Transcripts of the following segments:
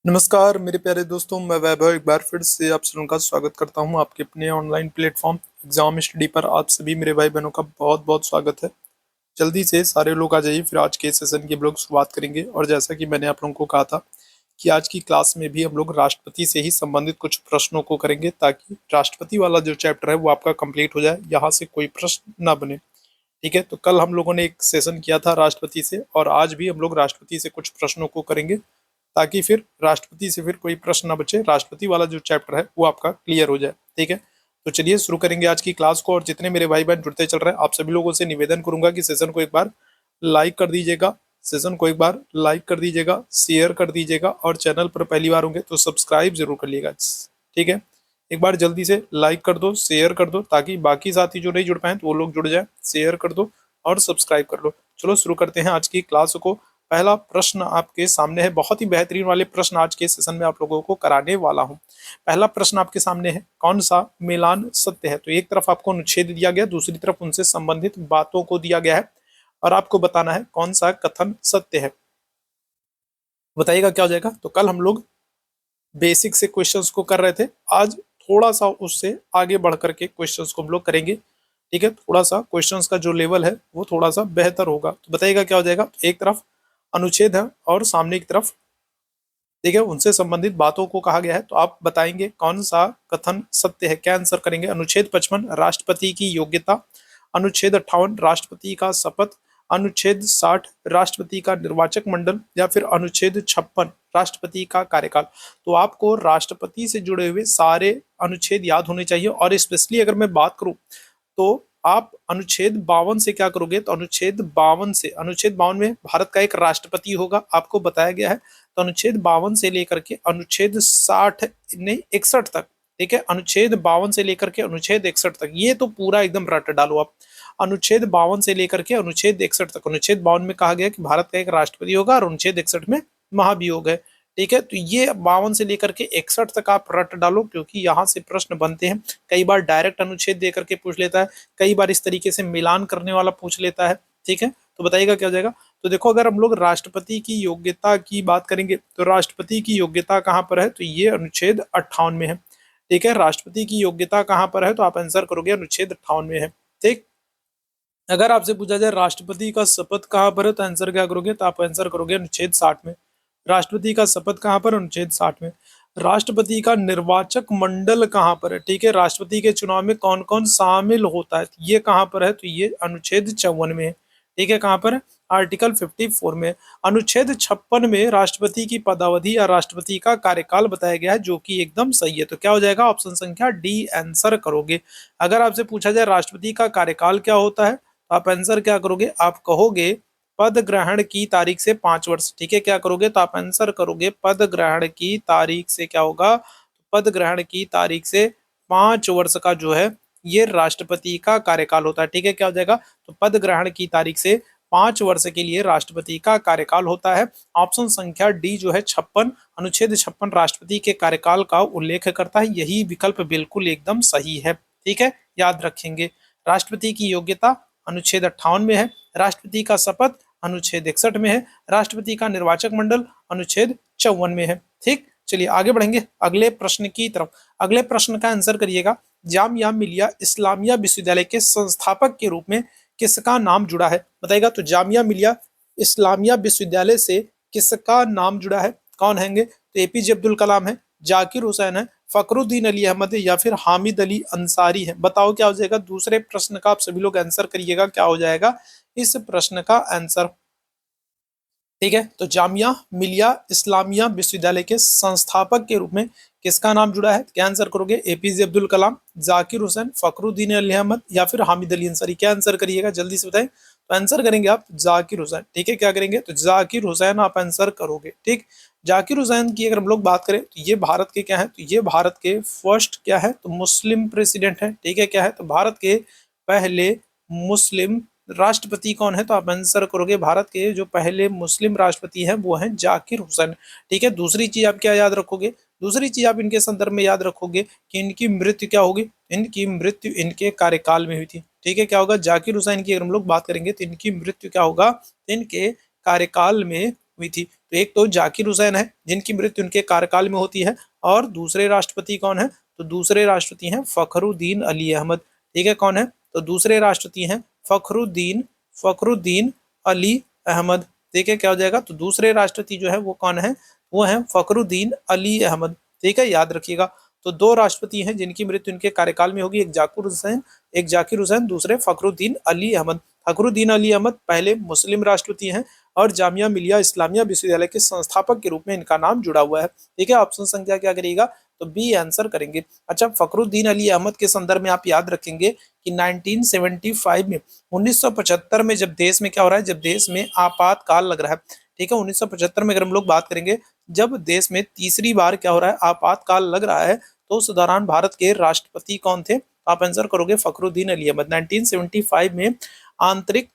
नमस्कार मेरे प्यारे दोस्तों, मैं वैभव एक बार फिर से आप सभी का स्वागत करता हूं आपके अपने ऑनलाइन प्लेटफॉर्म एग्जाम स्टडी पर। आप सभी मेरे भाई बहनों का बहुत बहुत स्वागत है। जल्दी से सारे लोग आ जाइए, फिर आज के सेशन की हम लोग शुरुआत करेंगे। और जैसा कि मैंने आप लोगों को कहा था कि आज की क्लास में भी हम लोग राष्ट्रपति से ही संबंधित कुछ प्रश्नों को करेंगे, ताकि राष्ट्रपति वाला जो चैप्टर है वो आपका कंप्लीट हो जाए, यहाँ से कोई प्रश्न ना बने। ठीक है, तो कल हम लोगों ने एक सेशन किया था राष्ट्रपति से, और आज भी हम लोग राष्ट्रपति से कुछ प्रश्नों को करेंगे, ताकि फिर राष्ट्रपति से फिर कोई प्रश्न ना बचे, राष्ट्रपति वाला जो चैप्टर है वो आपका क्लियर हो जाए। ठीक है, तो चलिए शुरू करेंगे आज की क्लास को। और जितने मेरे भाई बहन जुड़ते चल रहे हैं, आप सभी लोगों से निवेदन करूंगा कि सेशन को एक बार लाइक कर दीजिएगा, सेशन को एक बार लाइक कर दीजिएगा, शेयर कर दीजिएगा, और चैनल पर पहली बार होंगे तो सब्सक्राइब जरूर कर लीजिएगा। ठीक है, एक बार जल्दी से लाइक कर दो, शेयर कर दो, ताकि बाकी साथी जो नहीं जुड़ पाए तो वो लोग जुड़ जाए। शेयर कर दो और सब्सक्राइब कर लो। चलो शुरू करते हैं आज की क्लास को। पहला प्रश्न आपके सामने है, बहुत ही बेहतरीन वाले प्रश्न आज के सेशन में आप लोगों को कराने वाला हूं। पहला प्रश्न आपके सामने है, कौन सा मिलान सत्य है? तो एक तरफ आपको अनुच्छेद दिया गया, दूसरी तरफ उनसे संबंधित बातों को दिया गया है, और आपको बताना है कौन सा कथन सत्य है। बताइएगा क्या हो जाएगा। तो कल हम लोग बेसिक से क्वेश्चंस को कर रहे थे, आज थोड़ा सा उससे आगे बढ़ करके क्वेश्चंस को हम लोग करेंगे। ठीक है, थोड़ा सा क्वेश्चंस का जो लेवल है वो थोड़ा सा बेहतर होगा। तो बताइएगा क्या हो जाएगा। एक तरफ अनुच्छेद है और सामने की तरफ ठीक है उनसे संबंधित बातों को कहा गया है। तो आप बताएंगे कौन सा कथन सत्य है, क्या आंसर करेंगे। अनुच्छेद 55 राष्ट्रपति की योग्यता, अनुच्छेद 58 राष्ट्रपति का शपथ, अनुच्छेद 60 राष्ट्रपति का निर्वाचक मंडल, या फिर अनुच्छेद 56 राष्ट्रपति का कार्यकाल। तो आपको राष्ट्रपति से जुड़े हुए सारे अनुच्छेद याद होने चाहिए। और स्पेशली अगर मैं बात करूं तो आप अनुच्छेद 52 से क्या करोगे। तो अनुच्छेद 52 से, अनुच्छेद 52 में भारत का एक राष्ट्रपति होगा, आपको बताया गया है। तो अनुच्छेद 52 से लेकर के अनुच्छेद 60 नहीं 61 तक, ठीक है, अनुच्छेद 52 से लेकर के अनुच्छेद 61 तक, ये तो पूरा एकदम रट डालो आप। अनुच्छेद 52 से लेकर के अनुच्छेद 61 तक, अनुच्छेद 52 में कहा गया कि भारत का एक राष्ट्रपति होगा, और अनुच्छेद 61 में महाभियोग है। ठीक है, तो ये 52 से लेकर के 61 तक आप रट डालो, क्योंकि यहाँ से प्रश्न बनते हैं। कई बार डायरेक्ट अनुच्छेद दे करके पूछ लेता है, कई बार इस तरीके से मिलान करने वाला पूछ लेता है। ठीक है, तो बताइएगा क्या हो जाएगा। तो देखो, अगर हम लोग राष्ट्रपति की योग्यता की बात करेंगे तो राष्ट्रपति की योग्यता कहाँ पर है, तो ये अनुच्छेद 58 में है। ठीक है, राष्ट्रपति की योग्यता कहाँ पर है, तो आप आंसर करोगे अनुच्छेद 58 में है। ठीक, अगर आपसे पूछा जाए राष्ट्रपति का शपथ कहाँ पर है, तो आंसर क्या करोगे, तो आप आंसर करोगे अनुच्छेद 60 में। राष्ट्रपति का शपथ कहाँ पर, अनुच्छेद 60 में। राष्ट्रपति का निर्वाचक मंडल कहाँ पर है, ठीक है, राष्ट्रपति के चुनाव में कौन कौन शामिल होता है, ये कहाँ पर है, तो ये अनुच्छेद 54 में है। ठीक है, कहाँ पर है, आर्टिकल 54 में। अनुच्छेद 56 में राष्ट्रपति की पदावधि या राष्ट्रपति का कार्यकाल बताया गया है, जो कि एकदम सही है। तो क्या हो जाएगा, ऑप्शन संख्या डी आंसर करोगे। अगर आपसे पूछा जाए राष्ट्रपति का कार्यकाल क्या होता है, तो आप आंसर क्या करोगे, आप कहोगे पद ग्रहण की तारीख से 5 वर्ष। ठीक है, क्या करोगे, तो आप आंसर करोगे पद ग्रहण की तारीख से क्या होगा, पद ग्रहण की तारीख से 5 वर्ष का जो है ये राष्ट्रपति का कार्यकाल होता है। ठीक है, क्या हो जाएगा, तो पद ग्रहण की तारीख से 5 वर्ष के लिए राष्ट्रपति का कार्यकाल होता है। ऑप्शन संख्या डी जो है 56, अनुच्छेद 56 राष्ट्रपति के कार्यकाल का उल्लेख करता है, यही विकल्प बिल्कुल एकदम सही है। ठीक है, याद रखेंगे। राष्ट्रपति की योग्यता अनुच्छेद 58 में है, राष्ट्रपति का शपथ अनुच्छेद 61 में है, राष्ट्रपति का निर्वाचक मंडल अनुच्छेद 54 में है। ठीक, चलिए आगे बढ़ेंगे अगले प्रश्न की तरफ। अगले प्रश्न का आंसर करिएगा, जामिया मिलिया इस्लामिया विश्वविद्यालय के संस्थापक के रूप में किसका नाम जुड़ा है। बताइएगा, तो जामिया मिलिया इस्लामिया विश्वविद्यालय से किसका नाम जुड़ा है, कौन हैंगे, तो एपीजे अब्दुल कलाम है, जाकिर हुसैन है, फखरुद्दीन अली अहमद है, या फिर हामिद अली अंसारी है। बताओ क्या हो जाएगा। दूसरे प्रश्न का आप सभी लोग आंसर करिएगा, क्या हो जाएगा इस प्रश्न का आंसर। ठीक है, तो जामिया मिलिया इस्लामिया विश्वविद्यालय के संस्थापक के रूप में किसका नाम जुड़ा है, क्या आंसर करोगे, एपीजे अब्दुल कलाम, जाकिर हुसैन, फखरुद्दीन अली अहमद, या फिर हामिद अली अंसारी। क्या आंसर करिएगा, जल्दी से बताएं। तो आंसर करेंगे आप जाकिर हुसैन। ठीक है, क्या करेंगे, तो जाकिर हुसैन आप आंसर करोगे। ठीक, जाकिर हुसैन की अगर हम लोग बात करें तो ये भारत के क्या है, तो ये भारत के फर्स्ट क्या है, तो मुस्लिम प्रेसिडेंट है। ठीक है, क्या है, तो भारत के पहले मुस्लिम राष्ट्रपति कौन है, तो आप आंसर करोगे भारत के जो पहले मुस्लिम राष्ट्रपति हैं वो हैं जाकिर हुसैन। ठीक है, दूसरी चीज आप क्या याद रखोगे, दूसरी चीज आप इनके संदर्भ में याद रखोगे कि इनकी मृत्यु क्या होगी, इनकी मृत्यु इनके कार्यकाल में हुई थी। ठीक है, क्या होगा, जाकिर हुसैन की अगर हम लोग बात करेंगे तो इनकी मृत्यु क्या होगा, इनके कार्यकाल में हुई थी? तो एक तो जाकिर हुसैन है जिनकी मृत्यु उनके कार्यकाल में होती है, और दूसरे राष्ट्रपति कौन है? तो दूसरे राष्ट्रपति हैं फखरुद्दीन अली अहमद। ठीक है, कौन है? तो दूसरे राष्ट्रपति हैं फखरुद्दीन फखरुद्दीन अली अहमद। ठीक है, क्या हो जाएगा? तो दूसरे राष्ट्रपति जो है वो कौन है? वो है फखरुद्दीन अली अहमद। ठीक है, याद रखिएगा। तो दो राष्ट्रपति हैं जिनकी मृत्यु इनके कार्यकाल में होगी, एक जाकिर हुसैन, दूसरे फखरुद्दीन अली अहमद। फखरुद्दीन अली अहमद पहले मुस्लिम राष्ट्रपति हैं और जामिया मिलिया इस्लामिया विश्वविद्यालय के संस्थापक के रूप में इनका नाम जुड़ा हुआ है। ठीक है, ऑप्शन संख्या क्या करिएगा? तो बी आंसर करेंगे। अच्छा, फखरुद्दीन अली अहमद के संदर्भ में आप याद रखेंगे कि 1975 में 1975 में जब देश में क्या हो रहा है, जब देश में आपातकाल लग रहा है। ठीक है, 1975 में अगर हम लोग बात करेंगे, जब देश में तीसरी बार क्या हो रहा है, आपातकाल लग रहा है, तो उस दौरान भारत के राष्ट्रपति कौन थे? आप आंसर करोगे फखरुद्दीन अली अहमद। 1975 में आंतरिक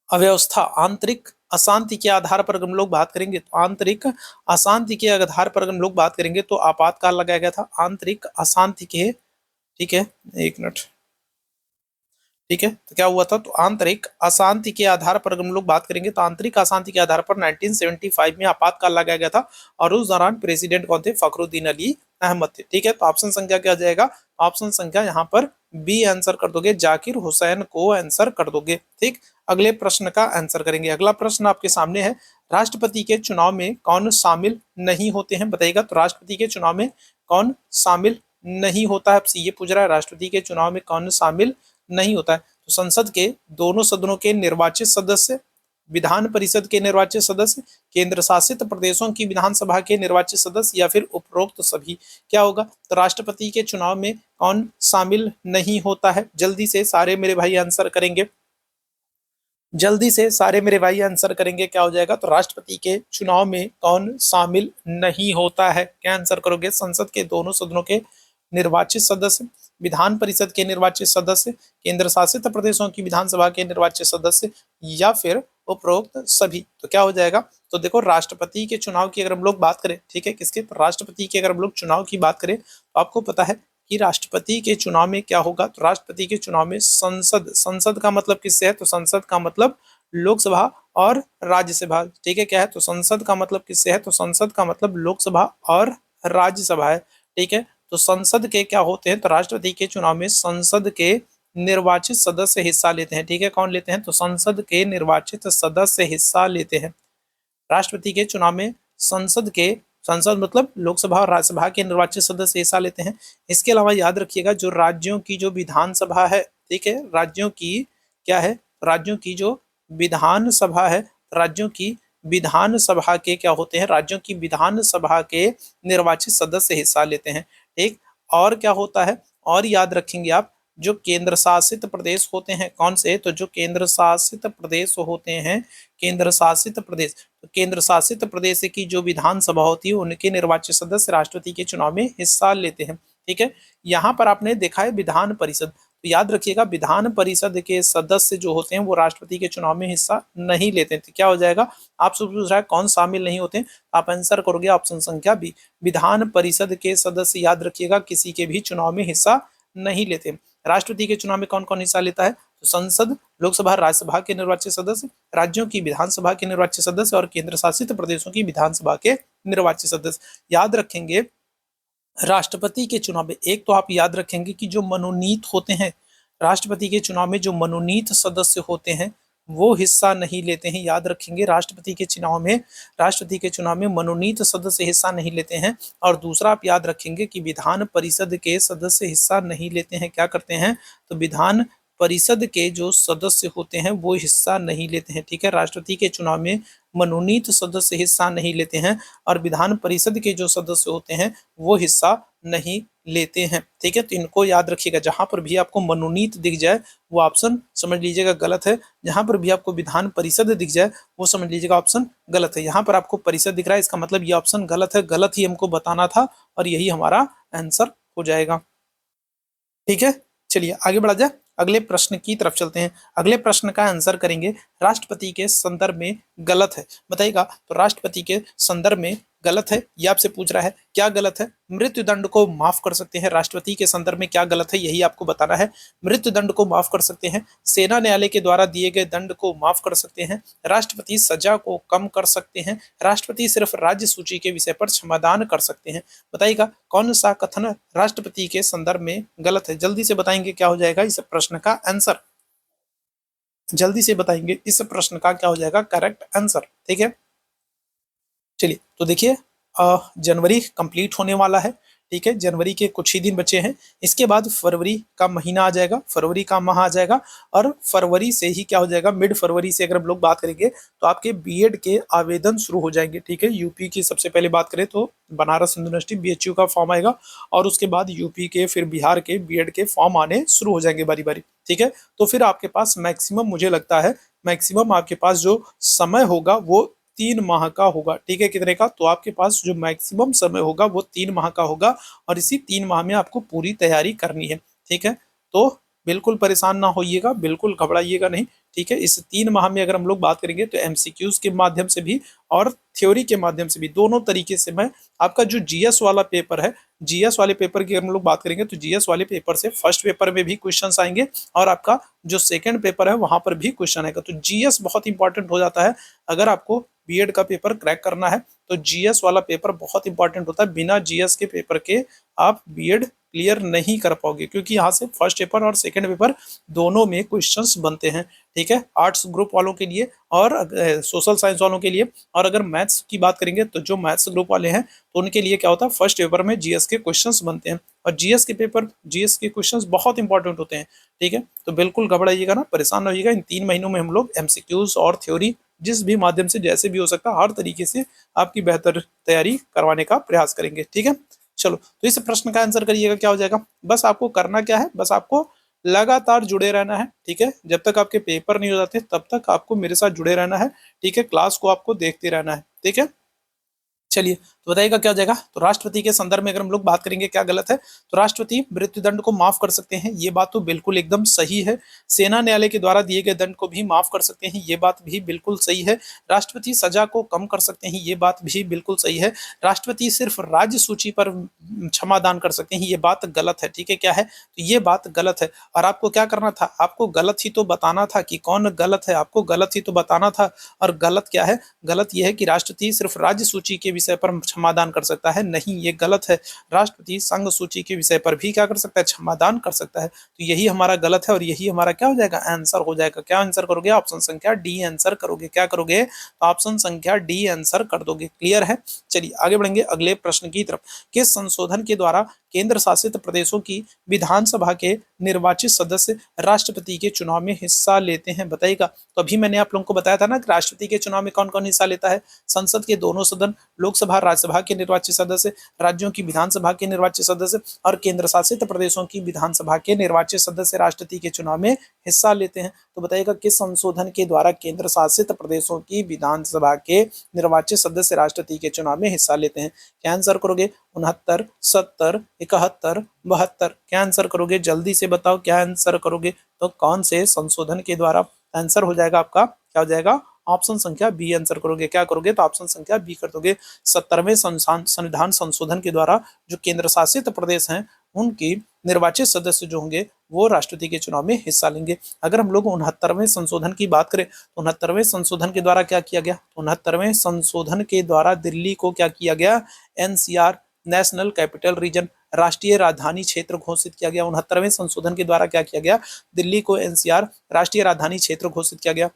अव्यवस्था, आंतरिक अशांति के आधार पर हम लोग बात करेंगे, तो आंतरिक अशांति के आधार पर हम लोग बात करेंगे तो आपातकाल लगाया गया था आंतरिक अशांति के। ठीक है, एक मिनट। ठीक है, तो क्या हुआ था? तो आंतरिक अशांति के आधार पर हम लोग बात करेंगे तो आंतरिक अशांति के आधार पर 1975 में आपातकाल लगाया गया था, और उस दौरान प्रेसिडेंट कौन थे? फखरुद्दीन अली अहमद थे। ठीक है, तो ऑप्शन संख्या क्या जाएगा? ऑप्शन संख्या यहाँ पर बी आंसर कर दोगे, जाकिर हुसैन को आंसर कर दोगे। ठीक, अगले प्रश्न का आंसर करेंगे। अगला प्रश्न आपके सामने है, राष्ट्रपति के चुनाव में कौन शामिल नहीं होते हैं? बताइएगा। तो राष्ट्रपति के चुनाव में कौन शामिल नहीं होता है? आपसे ये पूछ रहा है, राष्ट्रपति के चुनाव में कौन शामिल नहीं होता है? तो संसद के दोनों सदनों के निर्वाचित सदस्य, विधान परिषद के निर्वाचित सदस्य, केंद्र शासित प्रदेशों की विधानसभा के निर्वाचित सदस्य, या फिर उपरोक्त सभी। क्या होगा? तो राष्ट्रपति के चुनाव में कौन शामिल नहीं होता है? जल्दी से सारे मेरे भाई आंसर करेंगे, जल्दी से सारे मेरे भाई आंसर करेंगे। क्या हो जाएगा? तो राष्ट्रपति के चुनाव में कौन शामिल नहीं होता है? क्या आंसर करोगे? संसद के दोनों सदनों के निर्वाचित सदस्य, विधान परिषद के निर्वाचित सदस्य, केंद्र शासित प्रदेशों की विधानसभा के निर्वाचित सदस्य, या फिर उपरोक्त सभी। तो क्या हो जाएगा? तो देखो, राष्ट्रपति के चुनाव की अगर हम लोग बात करें, ठीक है, किसके? तो राष्ट्रपति के अगर हम लोग चुनाव की बात करें तो आपको पता है कि राष्ट्रपति के चुनाव में क्या होगा? तो राष्ट्रपति के चुनाव में संसद, संसद का मतलब किससे है? तो संसद का मतलब लोकसभा और राज्यसभा। ठीक है, क्या है? तो संसद का मतलब किससे है? तो संसद का मतलब लोकसभा और राज्यसभा है। ठीक है, तो संसद के क्या होते हैं? तो राष्ट्रपति के चुनाव में संसद के निर्वाचित सदस्य हिस्सा लेते हैं। ठीक है, कौन लेते हैं? तो संसद के निर्वाचित सदस्य हिस्सा लेते हैं। राष्ट्रपति के चुनाव में संसद के, संसद मतलब लोकसभा और राज्यसभा के निर्वाचित सदस्य हिस्सा लेते हैं। इसके अलावा याद रखिएगा, जो राज्यों की जो विधानसभा है, ठीक है, राज्यों की क्या है? राज्यों की जो विधानसभा है, राज्यों की विधानसभा के क्या होते हैं? राज्यों की विधानसभा के निर्वाचित सदस्य हिस्सा लेते हैं। ठीक, और क्या होता है? और याद रखेंगे आप, जो केंद्र शासित प्रदेश होते हैं, कौन से? तो जो केंद्र शासित प्रदेश होते हैं, केंद्र शासित प्रदेश, तो केंद्र शासित प्रदेश की जो विधानसभा होती है उनके निर्वाचित सदस्य राष्ट्रपति के चुनाव में हिस्सा लेते हैं। ठीक है, यहाँ पर आपने देखा है विधान परिषद, तो याद रखिएगा विधान परिषद के सदस्य जो होते हैं वो राष्ट्रपति के चुनाव में हिस्सा नहीं लेते। तो क्या हो जाएगा? आपसे पूछ रहा है कौन शामिल नहीं होते, आप आंसर करोगे ऑप्शन संख्या बी, विधान परिषद के सदस्य याद रखिएगा किसी के भी चुनाव में हिस्सा नहीं लेते। राष्ट्रपति के चुनाव में कौन कौन हिस्सा लेता है? तो संसद, लोकसभा, राज्यसभा के निर्वाचित सदस्य, राज्यों की विधानसभा के निर्वाचित सदस्य, और केंद्र शासित प्रदेशों की विधानसभा के निर्वाचित सदस्य। याद रखेंगे राष्ट्रपति के चुनाव में, एक तो आप याद रखेंगे कि जो मनोनीत होते हैं, राष्ट्रपति के चुनाव में जो मनोनीत सदस्य होते हैं वो हिस्सा नहीं लेते हैं। याद रखेंगे राष्ट्रपति के चुनाव में, राष्ट्रपति के चुनाव में मनोनीत सदस्य हिस्सा नहीं लेते हैं। और दूसरा आप याद रखेंगे कि विधान परिषद के सदस्य हिस्सा नहीं लेते हैं। क्या करते हैं? तो विधान परिषद के जो सदस्य होते हैं वो हिस्सा नहीं लेते हैं। ठीक है, राष्ट्रपति के चुनाव में मनोनीत सदस्य हिस्सा नहीं लेते हैं और विधान परिषद के जो सदस्य होते हैं वो हिस्सा नहीं लेते हैं। ठीक है, तो इनको याद रखिएगा। जहां पर भी आपको मनोनीत दिख जाए वो ऑप्शन समझ लीजिएगा गलत है, जहां पर भी आपको विधान परिषद दिख जाए वो समझ लीजिएगा ऑप्शन गलत है। यहाँ पर आपको परिषद दिख रहा है, इसका मतलब ये ऑप्शन गलत है, गलत ही हमको बताना था और यही हमारा आंसर हो जाएगा। ठीक है, चलिए आगे बढ़ा जाए, अगले प्रश्न की तरफ चलते हैं। अगले प्रश्न का आंसर करेंगे, राष्ट्रपति के संदर्भ में गलत है? बताइएगा। तो राष्ट्रपति के संदर्भ में गलत है, ये आपसे पूछ रहा है। क्या गलत है? मृत्युदंड को माफ कर सकते हैं। राष्ट्रपति के संदर्भ में क्या गलत है, यही आपको बताना है। मृत्युदंड को माफ कर सकते हैं, सेना न्यायालय के द्वारा दिए गए दंड को माफ कर सकते हैं, राष्ट्रपति सजा को कम कर सकते हैं, राष्ट्रपति सिर्फ राज्य सूची के विषय पर क्षमादान कर सकते हैं। बताइएगा कौन सा कथन राष्ट्रपति के संदर्भ में गलत है? जल्दी से बताएंगे क्या हो जाएगा इस प्रश्न का आंसर। जल्दी से बताएंगे इस प्रश्न का क्या हो जाएगा करेक्ट आंसर। ठीक है, चलिए तो देखिए जनवरी कंप्लीट होने वाला है। ठीक है, जनवरी के कुछ ही दिन बचे हैं, इसके बाद फरवरी का महीना आ जाएगा, फरवरी का माह आ जाएगा, और फरवरी से ही क्या हो जाएगा, मिड फरवरी से अगर हम लोग बात करेंगे तो आपके बीएड के आवेदन शुरू हो जाएंगे। ठीक है, यूपी की सबसे पहले बात करें तो बनारस हिंदू यूनिवर्सिटी बीएचयू का फॉर्म आएगा, और उसके बाद यूपी के फिर बिहार के बीएड के फॉर्म आने शुरू हो जाएंगे बारी बारी। ठीक है, तो फिर आपके पास मैक्सिमम, मुझे लगता है मैक्सिमम आपके पास जो समय होगा वो 3 माह का होगा। ठीक है, कितने का? तो आपके पास जो मैक्सिमम समय होगा वो 3 माह का होगा, और इसी 3 माह में आपको पूरी तैयारी करनी है। ठीक है, तो बिल्कुल परेशान ना होइएगा, बिल्कुल घबराइएगा नहीं। ठीक है, इस 3 माह में अगर हम लोग बात करेंगे तो एमसीक्यूज के माध्यम से भी और थ्योरी के माध्यम से भी, दोनों तरीके से मैं आपका जो जीएस वाला पेपर है, जीएस वाले पेपर की अगर हम लोग बात करेंगे तो जीएस वाले पेपर से फर्स्ट पेपर में भी क्वेश्चंस आएंगे, और आपका जो सेकंड पेपर है वहां पर भी क्वेश्चन आएगा। तो जीएस बहुत इंपॉर्टेंट हो जाता है। अगर आपको बीएड का पेपर क्रैक करना है तो जीएस वाला पेपर बहुत इंपॉर्टेंट होता है। बिना जीएस के पेपर के आप बीएड क्लियर नहीं कर पाओगे, क्योंकि यहाँ से फर्स्ट पेपर और सेकंड पेपर दोनों में क्वेश्चंस बनते हैं। ठीक है, आर्ट्स ग्रुप वालों के लिए और सोशल साइंस वालों के लिए। और अगर मैथ्स की बात करेंगे तो जो मैथ्स ग्रुप वाले हैं तो उनके लिए क्या होता है, फर्स्ट पेपर में जीएस के क्वेश्चंस बनते हैं, और जीएस के पेपर, जीएस के क्वेश्चंस बहुत इंपॉर्टेंट होते हैं। ठीक है, तो बिल्कुल घबराइएगा ना, परेशान न होइएगा। इन 3 महीनों में हम लोग एमसीक्यूज और थ्योरी जिस भी माध्यम से जैसे भी हो सकता है हर तरीके से आपकी बेहतर तैयारी करवाने का प्रयास करेंगे। ठीक है, चलो तो इस प्रश्न का आंसर करिएगा क्या हो जाएगा। बस आपको करना क्या है, बस आपको लगातार जुड़े रहना है। ठीक है, जब तक आपके पेपर नहीं हो जाते तब तक आपको मेरे साथ जुड़े रहना है। ठीक है, क्लास को आपको देखते रहना है। ठीक है, चलिए तो बताइएगा क्या हो जाएगा। तो राष्ट्रपति के संदर्भ में अगर हम लोग बात करेंगे क्या गलत है, तो राष्ट्रपति मृत्युदंड को माफ कर सकते हैं, ये बात तो बिल्कुल एकदम सही है। सेना न्यायालय के द्वारा दिए गए दंड को भी माफ कर सकते हैं, ये बात भी बिल्कुल सही है। राष्ट्रपति सजा को कम कर सकते हैं, ये बात भी बिल्कुल सही है। राष्ट्रपति सिर्फ राज्य सूची पर क्षमा दान कर सकते हैं, ये बात गलत है। ठीक है, क्या है, तो ये बात गलत है। और आपको क्या करना था, आपको गलत ही तो बताना था कि कौन गलत है, आपको गलत ही तो बताना था। और गलत क्या है, गलत यह है कि राष्ट्रपति सिर्फ राज्य सूची के विषय पर क्षमादान कर सकता है, नहीं, ये गलत है। राष्ट्रपति संघ सूची के विषय पर भी क्या कर सकता है, क्षमादान कर सकता है। तो यही हमारा गलत है, और यही हमारा क्या हो जाएगा, आंसर हो जाएगा। क्या आंसर करोगे, ऑप्शन संख्या डी आंसर करोगे। क्या करोगे, तो ऑप्शन संख्या डी आंसर कर दोगे। क्लियर है, चलिए आगे बढ़ेंगे अगले प्रश्न की तरफ। किस संशोधन के द्वारा केंद्र शासित प्रदेशों की विधानसभा के निर्वाचित सदस्य राष्ट्रपति के चुनाव में हिस्सा लेते हैं? बताइएगा। तो अभी मैंने आप लोगों को बताया था ना कि राष्ट्रपति के चुनाव में कौन कौन हिस्सा लेता है। संसद के दोनों सदन, लोकसभा राज्यसभा के निर्वाचित सदस्य, राज्यों की विधानसभा के निर्वाचित सदस्य, और केंद्र शासित प्रदेशों की विधानसभा के निर्वाचित सदस्य राष्ट्रपति के चुनाव में हिस्सा लेते हैं। तो बताइएगा किस संशोधन के द्वारा केंद्र शासित प्रदेशों की विधानसभा के निर्वाचित सदस्य राष्ट्रपति के चुनाव में हिस्सा लेते हैं? क्या आंसर करोगे, 69, 70, 71, 72? क्या आंसर करोगे, जल्दी से बताओ क्या आंसर करोगे। तो कौन से संशोधन के द्वारा आंसर हो जाएगा आपका, क्या हो जाएगा, ऑप्शन संख्या बी आंसर करोगे। क्या करोगे, तो ऑप्शन संख्या बी कर दोगे। 70वें संविधान संशोधन के द्वारा जो केंद्र शासित प्रदेश हैं उनकी निर्वाचित सदस्य जो होंगे वो राष्ट्रपति के चुनाव में हिस्सा लेंगे। अगर हम लोग 69वें संशोधन की बात करें तो 69वें संशोधन के द्वारा क्या किया गया, 69वें संशोधन के द्वारा दिल्ली को क्या किया गया, एनसीआर, नेशनल कैपिटल रीजन, राष्ट्रीय राजधानी क्षेत्र घोषित किया गया। 69वें संशोधन के द्वारा क्या किया गया, दिल्ली को एनसीआर, राष्ट्रीय राजधानी क्षेत्र घोषित किया गया।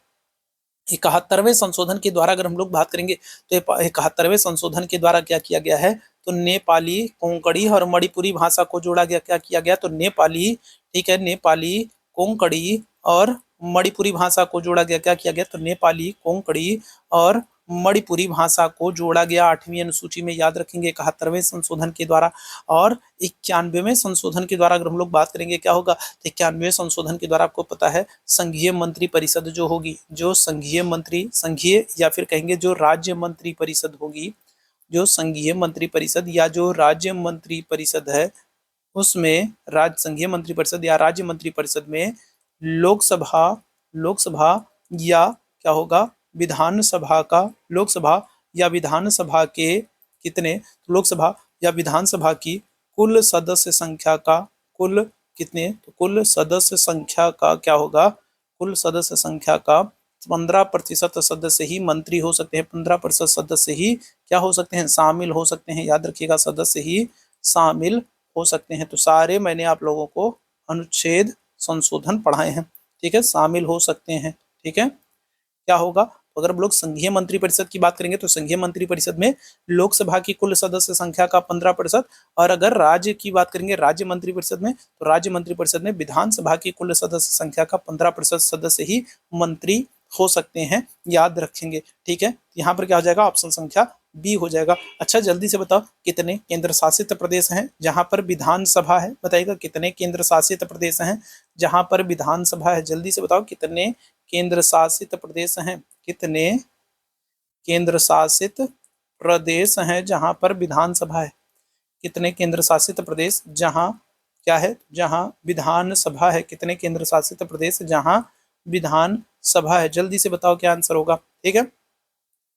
71वें संशोधन के द्वारा अगर हम लोग बात करेंगे तो 71वें संशोधन के द्वारा क्या किया गया है, तो नेपाली, कोंकणी और मणिपुरी भाषा को जोड़ा गया। क्या किया गया, तो नेपाली, ठीक है, नेपाली, कोंकणी और मणिपुरी भाषा को जोड़ा गया। क्या किया गया, तो नेपाली, कोंकणी और मणिपुरी भाषा को जोड़ा गया 8वीं अनुसूची में, याद रखेंगे 71वें संशोधन के द्वारा। और 91वें संशोधन के द्वारा अगर हम लोग बात करेंगे क्या होगा, तो 91वें संशोधन के द्वारा आपको पता है संघीय मंत्री परिषद जो होगी, जो संघीय मंत्री, संघीय या फिर कहेंगे जो राज्य मंत्री परिषद होगी, जो संघीय मंत्री परिषद या जो राज्य मंत्री परिषद है उसमें संघीय मंत्री परिषद या राज्य मंत्री परिषद में लोकसभा, लोकसभा या क्या होगा, विधानसभा का, लोकसभा या विधानसभा के कितने, लोकसभा या विधानसभा की कुल सदस्य संख्या का, कुल कितने, तो कुल सदस्य संख्या का क्या होगा, कुल सदस्य संख्या का 15% सदस्य ही मंत्री हो सकते हैं, 15% सदस्य ही क्या हो सकते हैं, शामिल हो सकते हैं। याद रखिएगा, सदस्य ही शामिल हो सकते हैं। तो सारे मैंने आप लोगों को अनुच्छेद संशोधन पढ़ाए हैं, ठीक है, शामिल हो सकते हैं, ठीक है। क्या होगा, तो अगर हम लोग संघीय मंत्रिपरिषद की बात करेंगे तो संघीय मंत्रिपरिषद में लोकसभा की कुल सदस्य संख्या का 15%, और अगर राज्य की बात करेंगे राज्य मंत्रिपरिषद में, तो राज्य मंत्रिपरिषद में विधानसभा की कुल सदस्य संख्या का 15% सदस्य ही मंत्री हो सकते हैं, याद रखेंगे, ठीक है। यहाँ पर क्या हो जाएगा, ऑप्शन संख्या बी हो जाएगा। अच्छा, जल्दी से बताओ कितने केंद्र शासित प्रदेश हैं जहां पर विधानसभा है, बताइएगा कितने केंद्र शासित प्रदेश हैं जहां पर विधानसभा है, जल्दी से बताओ कितने केंद्र शासित प्रदेश हैं, कितने केंद्र शासित प्रदेश हैं जहां पर विधानसभा है, कितने केंद्र शासित प्रदेश जहां क्या है, जहां विधानसभा है, कितने केंद्र शासित प्रदेश जहां विधानसभा है, जल्दी से बताओ क्या आंसर होगा, ठीक है।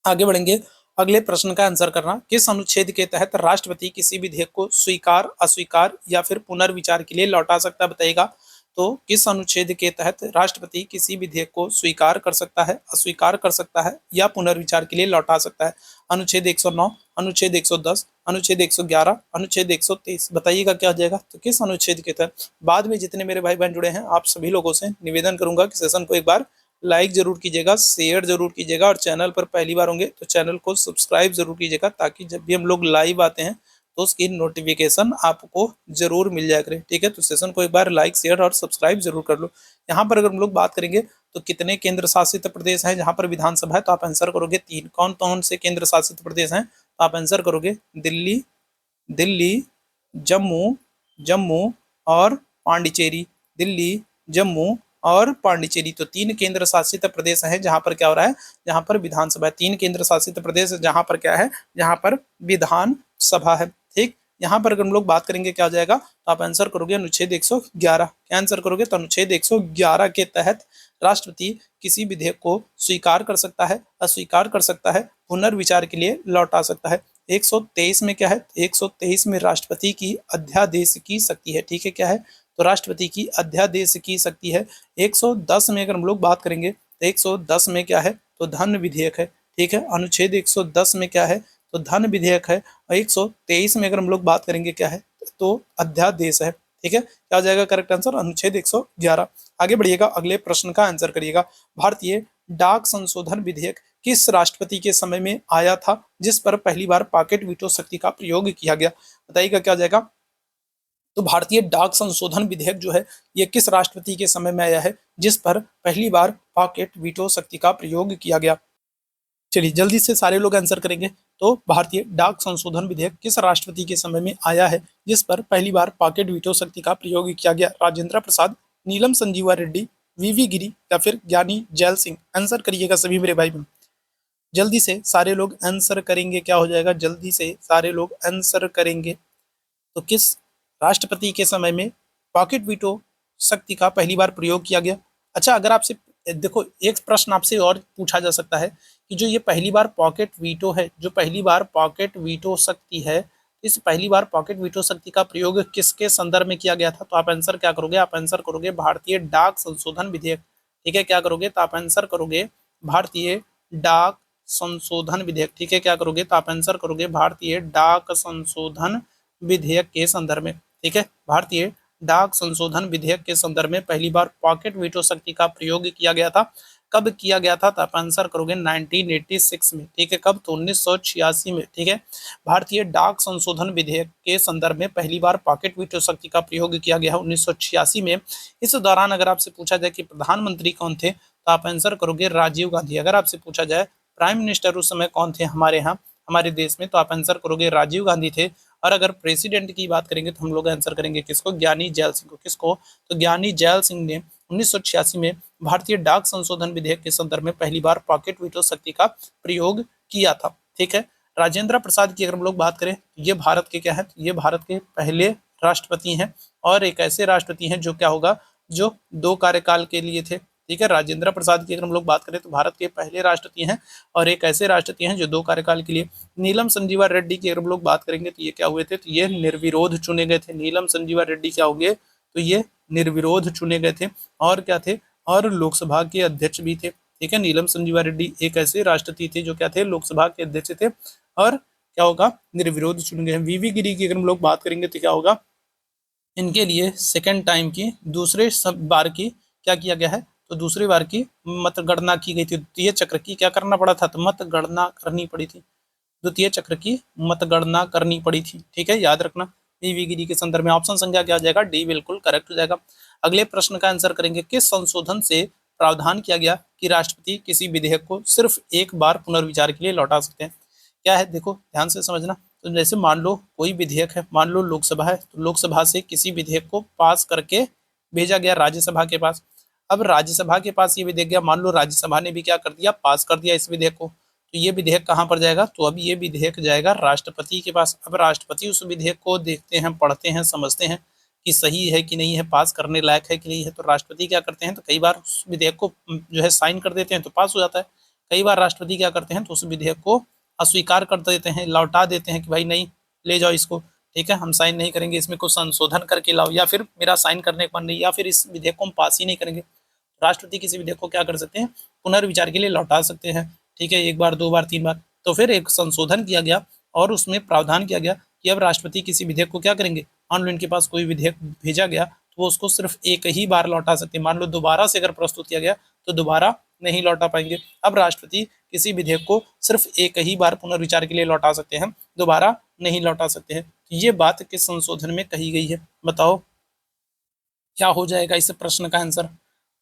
आगे बढ़ेंगे, अगले प्रश्न का आंसर करना, किस अनुच्छेद के तहत राष्ट्रपति किसी विधेयक को स्वीकार, अस्वीकार या फिर पुनर्विचार के लिए लौटा सकता है, बताइएगा। तो किस अनुच्छेद के तहत राष्ट्रपति किसी विधेयक को स्वीकार कर सकता है, अस्वीकार कर सकता है या पुनर्विचार के लिए लौटा सकता है, अनुच्छेद 109, अनुच्छेद 110, अनुच्छेद 111, अनुच्छेद 123, बताइएगा क्या हो जाएगा। तो किस अनुच्छेद के तहत, बाद में जितने मेरे भाई बहन जुड़े हैं आप सभी लोगों से निवेदन करूंगा कि सेशन को एक बार लाइक जरूर कीजिएगा, शेयर जरूर कीजिएगा, और चैनल पर पहली बार होंगे तो चैनल को सब्सक्राइब जरूर कीजिएगा, ताकि जब भी हम लोग लाइव आते हैं तो उसकी नोटिफिकेशन आपको जरूर मिल जाया करे, ठीक है। तो सेशन को एक बार लाइक, शेयर और सब्सक्राइब जरूर कर लो। यहाँ पर अगर हम लोग बात करेंगे तो कितने केंद्र शासित प्रदेश हैं जहाँ पर विधानसभा है, तो आप आंसर करोगे 3। कौन कौन से केंद्र शासित प्रदेश हैं, तो आप आंसर करोगे दिल्ली, दिल्ली, जम्मू, जम्मू और पांडिचेरी, दिल्ली, जम्मू और पांडिचेरी। तो 3 केंद्र शासित प्रदेश हैं जहां पर क्या हो रहा है, जहां पर विधानसभा है। 3 केंद्र शासित प्रदेश जहां पर क्या है, जहां पर विधानसभा है, ठीक। यहाँ पर अगर हम लोग बात करेंगे क्या हो जाएगा, तो आप आंसर करोगे अनुच्छेद 111। क्या आंसर करोगे, तो अनुच्छेद 111 के तहत राष्ट्रपति किसी विधेयक को स्वीकार कर सकता है, अस्वीकार कर सकता है, पुनर्विचार के लिए लौटा सकता है। 123 में क्या है, 123 में राष्ट्रपति की अध्यादेश की शक्ति है, ठीक है, क्या है, तो राष्ट्रपति की अध्यादेश की शक्ति है। 110 में अगर हम लोग बात करेंगे तो 110 में क्या है, तो धन विधेयक है, ठीक है, अनुच्छेद 110 में क्या है, तो धन विधेयक है। और 123 में अगर हम लोग बात करेंगे क्या है, तो अध्यादेश है, ठीक है। क्या हो जाएगा करेक्ट आंसर, अनुच्छेद 111। आगे बढ़िएगा, अगले प्रश्न का आंसर करिएगा। भारतीय डाक संशोधन विधेयक किस राष्ट्रपति के समय में आया था जिस पर पहली बार पॉकेट वीटो शक्ति का प्रयोग किया गया, बताइएगा क्या हो जाएगा। तो भारतीय डाक संशोधन विधेयक जो है ये किस राष्ट्रपति के समय में आया है जिस पर पहली बार पॉकेट वीटो शक्ति का प्रयोग किया गया। चलिए जल्दी से सारे लोग आंसर करेंगे। तो भारतीय डाक संशोधन विधेयक किस राष्ट्रपति के समय में आया है जिस पर पहली बार पॉकेट वीटो शक्ति का प्रयोग किया गया, राजेंद्र प्रसाद, नीलम संजीवा रेड्डी, वीवी गिरी या फिर ज्ञानी जैल सिंह। आंसर करिएगा सभी मेरे भाई बहन, जल्दी से सारे लोग आंसर करेंगे, क्या हो जाएगा, जल्दी से सारे लोग आंसर करेंगे। तो किस राष्ट्रपति के समय में पॉकेट वीटो शक्ति का पहली बार प्रयोग किया गया। अच्छा, अगर आपसे देखो एक प्रश्न आपसे और पूछा जा सकता है कि जो ये पहली बार पॉकेट वीटो है, जो पहली बार पॉकेट वीटो शक्ति है, इस पहली बार पॉकेट वीटो शक्ति का प्रयोग किसके संदर्भ में किया गया था, तो आप आंसर क्या करोगे, आप आंसर करोगे भारतीय डाक संशोधन विधेयक, ठीक है। क्या करोगे, तो आप आंसर करोगे भारतीय डाक संशोधन विधेयक, ठीक है। क्या करोगे, तो आप आंसर करोगे भारतीय डाक संशोधन विधेयक के संदर्भ में, ठीक है। भारतीय डाक संशोधन विधेयक के संदर्भ में पहली बार पॉकेट वीटो शक्ति का प्रयोग किया गया था। कब किया गया था, तो आप आंसर करोगे 1986 में, ठीक है। कब, तो 1986 में, ठीक है। भारतीय डाक संशोधन विधेयक के संदर्भ में पहली बार पॉकेट वीटो शक्ति का प्रयोग किया गया है 1986 में। इस दौरान अगर आपसे पूछा जाए कि प्रधानमंत्री कौन थे, तो आप आंसर करोगे राजीव गांधी। अगर आपसे पूछा जाए प्राइम मिनिस्टर उस समय कौन थे हमारे यहाँ, हमारे देश में, तो आप आंसर करोगे राजीव गांधी थे। और अगर प्रेसिडेंट की बात करेंगे तो हम लोग आंसर करेंगे किसको, ज्ञानी जैल सिंह को। किसको, तो ज्ञानी जैल सिंह ने 1986 में भारतीय डाक संशोधन विधेयक के संदर्भ में पहली बार पॉकेट वीटो शक्ति का प्रयोग किया था, ठीक है। राजेंद्र प्रसाद की अगर हम लोग बात करें, ये भारत के क्या है, ये भारत के पहले राष्ट्रपति हैं और एक ऐसे राष्ट्रपति हैं जो क्या होगा, जो 2 कार्यकाल के लिए थे, ठीक है। राजेंद्र प्रसाद की अगर हम लोग बात करें तो भारत के पहले राष्ट्रपति हैं और एक ऐसे राष्ट्रपति हैं जो 2 कार्यकाल के लिए। नीलम संजीवा रेड्डी की अगर हम लोग बात करेंगे तो ये क्या हुए थे, तो ये निर्विरोध चुने गए थे। नीलम संजीवा रेड्डी क्या हो गए, तो ये निर्विरोध चुने गए थे और क्या थे, और लोकसभा के अध्यक्ष भी थे। ठीक है, नीलम संजीवा रेड्डी एक ऐसे राष्ट्रपति थे जो क्या थे, लोकसभा के अध्यक्ष थे और क्या होगा, निर्विरोध चुने गए हैं। वीवी गिरी की अगर हम लोग बात करेंगे तो क्या होगा, इनके लिए सेकेंड टाइम की दूसरे बार की क्या किया गया है, तो दूसरी बार की मतगणना की गई थी। द्वितीय चक्र की क्या करना पड़ा था, तो मतगणना करनी पड़ी थी। द्वितीय चक्र की मतगणना करनी पड़ी थी। ठीक है, याद रखना। वीवी गिरी के संदर्भ में ऑप्शन संख्या क्या हो जाएगा, डी बिल्कुल करेक्ट हो जाएगा। अगले प्रश्न का आंसर करेंगे, किस संशोधन से प्रावधान किया गया कि राष्ट्रपति किसी विधेयक को सिर्फ एक बार पुनर्विचार के लिए लौटा सकते हैं। क्या है, देखो ध्यान से समझना। तो जैसे मान लो कोई विधेयक है, मान लो लोकसभा है, तो लोकसभा से किसी विधेयक को पास करके भेजा गया राज्यसभा के पास। अब राज्यसभा के पास ये विधेयक गया, मान लो राज्यसभा ने भी क्या कर दिया, पास कर दिया इस विधेयक को, तो ये विधेयक कहाँ पर जाएगा, तो अब ये विधेयक जाएगा राष्ट्रपति के पास। अब राष्ट्रपति उस विधेयक को देखते हैं, पढ़ते हैं, समझते हैं कि सही है कि नहीं है, पास करने लायक है कि नहीं है। तो राष्ट्रपति क्या करते हैं, तो कई बार उस विधेयक को जो है साइन कर देते हैं तो पास हो जाता है। कई बार राष्ट्रपति क्या करते हैं, तो उस विधेयक को अस्वीकार कर देते हैं, लौटा देते हैं कि भाई नहीं, ले जाओ इसको, ठीक है, हम साइन नहीं करेंगे, इसमें कुछ संशोधन करके लाओ, या फिर मेरा साइन करने का मन नहीं, या फिर इस विधेयक को हम पास ही नहीं करेंगे। राष्ट्रपति किसी विधेयक को क्या कर सकते हैं, पुनर्विचार के लिए लौटा सकते हैं। ठीक है, एक बार, 2 बार, 3 बार। तो फिर एक संशोधन किया गया और उसमें प्रावधान किया गया कि अब राष्ट्रपति किसी विधेयक को क्या करेंगे, मान लो इनके पास कोई विधेयक भेजा गया तो वो उसको सिर्फ एक ही बार लौटा सकते हैं। मान लो दोबारा से अगर प्रस्तुत किया गया तो दोबारा नहीं लौटा पाएंगे। अब राष्ट्रपति किसी विधेयक को सिर्फ एक ही बार पुनर्विचार के लिए लौटा सकते हैं, दोबारा नहीं लौटा सकते हैं। ये बात किस संशोधन में कही गई है, बताओ क्या हो जाएगा इस प्रश्न का आंसर,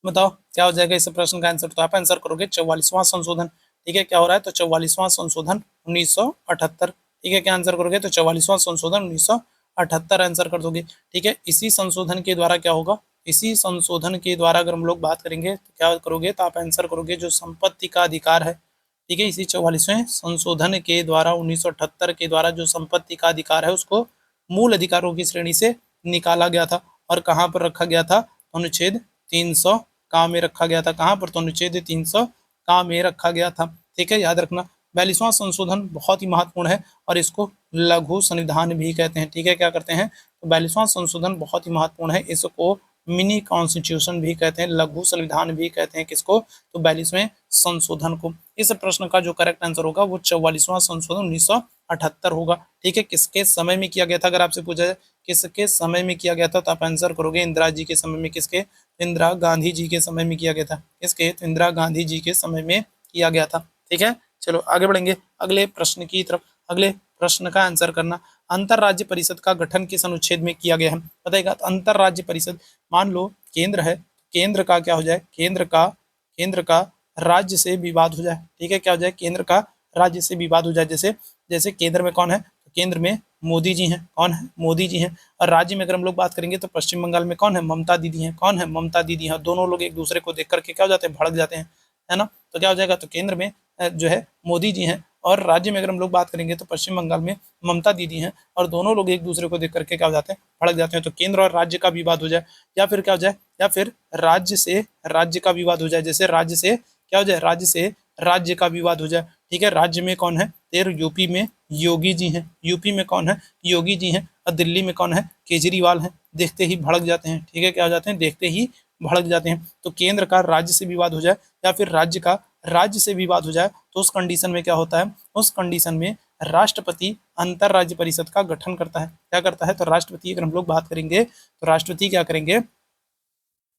बताओ क्या हो जाएगा इस प्रश्न का आंसर। तो आप आंसर करोगे 44वां संशोधन। ठीक है, क्या हो रहा है, तो 44वां संशोधन 1978। ठीक है, क्या आंसर करोगे, तो 44वां संशोधन 1978 आंसर कर दोगे। ठीक है, इसी संशोधन के द्वारा क्या होगा, इसी संशोधन के द्वारा अगर हम लोग बात करेंगे तो क्या करोगे, तो आप आंसर करोगे जो संपत्ति का अधिकार है। ठीक है, इसी 44वें संशोधन के द्वारा 1978 के द्वारा जो संपत्ति का अधिकार है उसको मूल अधिकारों की श्रेणी से निकाला गया था और कहाँ पर रखा गया था, अनुच्छेद 300 का में रखा गया था। कहाँ पर, तो अनुच्छेद 300 का में रखा गया था। ठीक है, याद रखना। 42वां संशोधन बहुत ही महत्वपूर्ण है और इसको लघु संविधान भी कहते हैं। ठीक है, क्या करते हैं, तो 42वां संशोधन बहुत ही महत्वपूर्ण है, इसको मिनी कॉन्स्टिट्यूशन भी कहते हैं, लघु संविधान भी कहते हैं। किसको, तो 42वें संशोधन को। इस प्रश्न का जो करेक्ट आंसर होगा वो 44वां संशोधन 1978 होगा। ठीक है, किसके समय में किया गया था, अगर आपसे पूछा जाए किसके समय में किया गया था, तो आप आंसर करोगे इंदिरा जी के समय में। किसके, इंदिरा गांधी जी के समय में किया गया था। किसके, तो इंदिरा गांधी जी के समय में किया गया था। ठीक है, चलो आगे बढ़ेंगे अगले प्रश्न की तरफ। अगले प्रश्न का आंसर करना, अंतरराज्य परिषद का गठन किस अनुच्छेद में किया गया है, बताएगा। तो अंतरराज्य परिषद, मान लो केंद्र है, केंद्र का क्या हो जाए, केंद्र का राज्य से विवाद हो जाए। ठीक है, क्या हो जाए, केंद्र का राज्य से विवाद हो जाए। जैसे जैसे केंद्र में कौन है, तो केंद्र में मोदी जी हैं। कौन है, मोदी जी हैं। और राज्य में अगर हम लोग बात करेंगे तो पश्चिम बंगाल में कौन है, ममता दीदी हैं। कौन है, ममता दीदी हैं। दोनों लोग एक दूसरे को देख करके क्या हो जाते हैं, भड़क जाते हैं, है ना। तो क्या हो जाएगा, तो केंद्र में जो है मोदी जी हैं और राज्य में अगर हम लोग बात करेंगे तो पश्चिम बंगाल में ममता दीदी हैं और दोनों लोग एक दूसरे को देख करके क्या हो जाते हैं, भड़क जाते हैं। तो केंद्र और राज्य का विवाद हो जाए, या फिर क्या हो जाए, या फिर राज्य से राज्य का विवाद हो जाए। जैसे राज्य से क्या हो जाए, राज्य से राज्य का विवाद हो जाए। ठीक है, राज्य में कौन है, फिर यूपी में योगी जी हैं। यूपी में कौन है, योगी जी हैं। और दिल्ली में कौन है, केजरीवाल हैं। देखते ही भड़क जाते हैं। ठीक है, क्या हो जाते हैं, देखते ही भड़क जाते हैं। तो केंद्र का राज्य से विवाद हो जाए या फिर राज्य का राज्य से विवाद हो जाए तो उस कंडीशन में क्या होता है, उस कंडीशन में राष्ट्रपति अंतरराज्य परिषद का गठन करता है। क्या करता है, तो राष्ट्रपति, अगर हम लोग बात करेंगे तो राष्ट्रपति क्या करेंगे,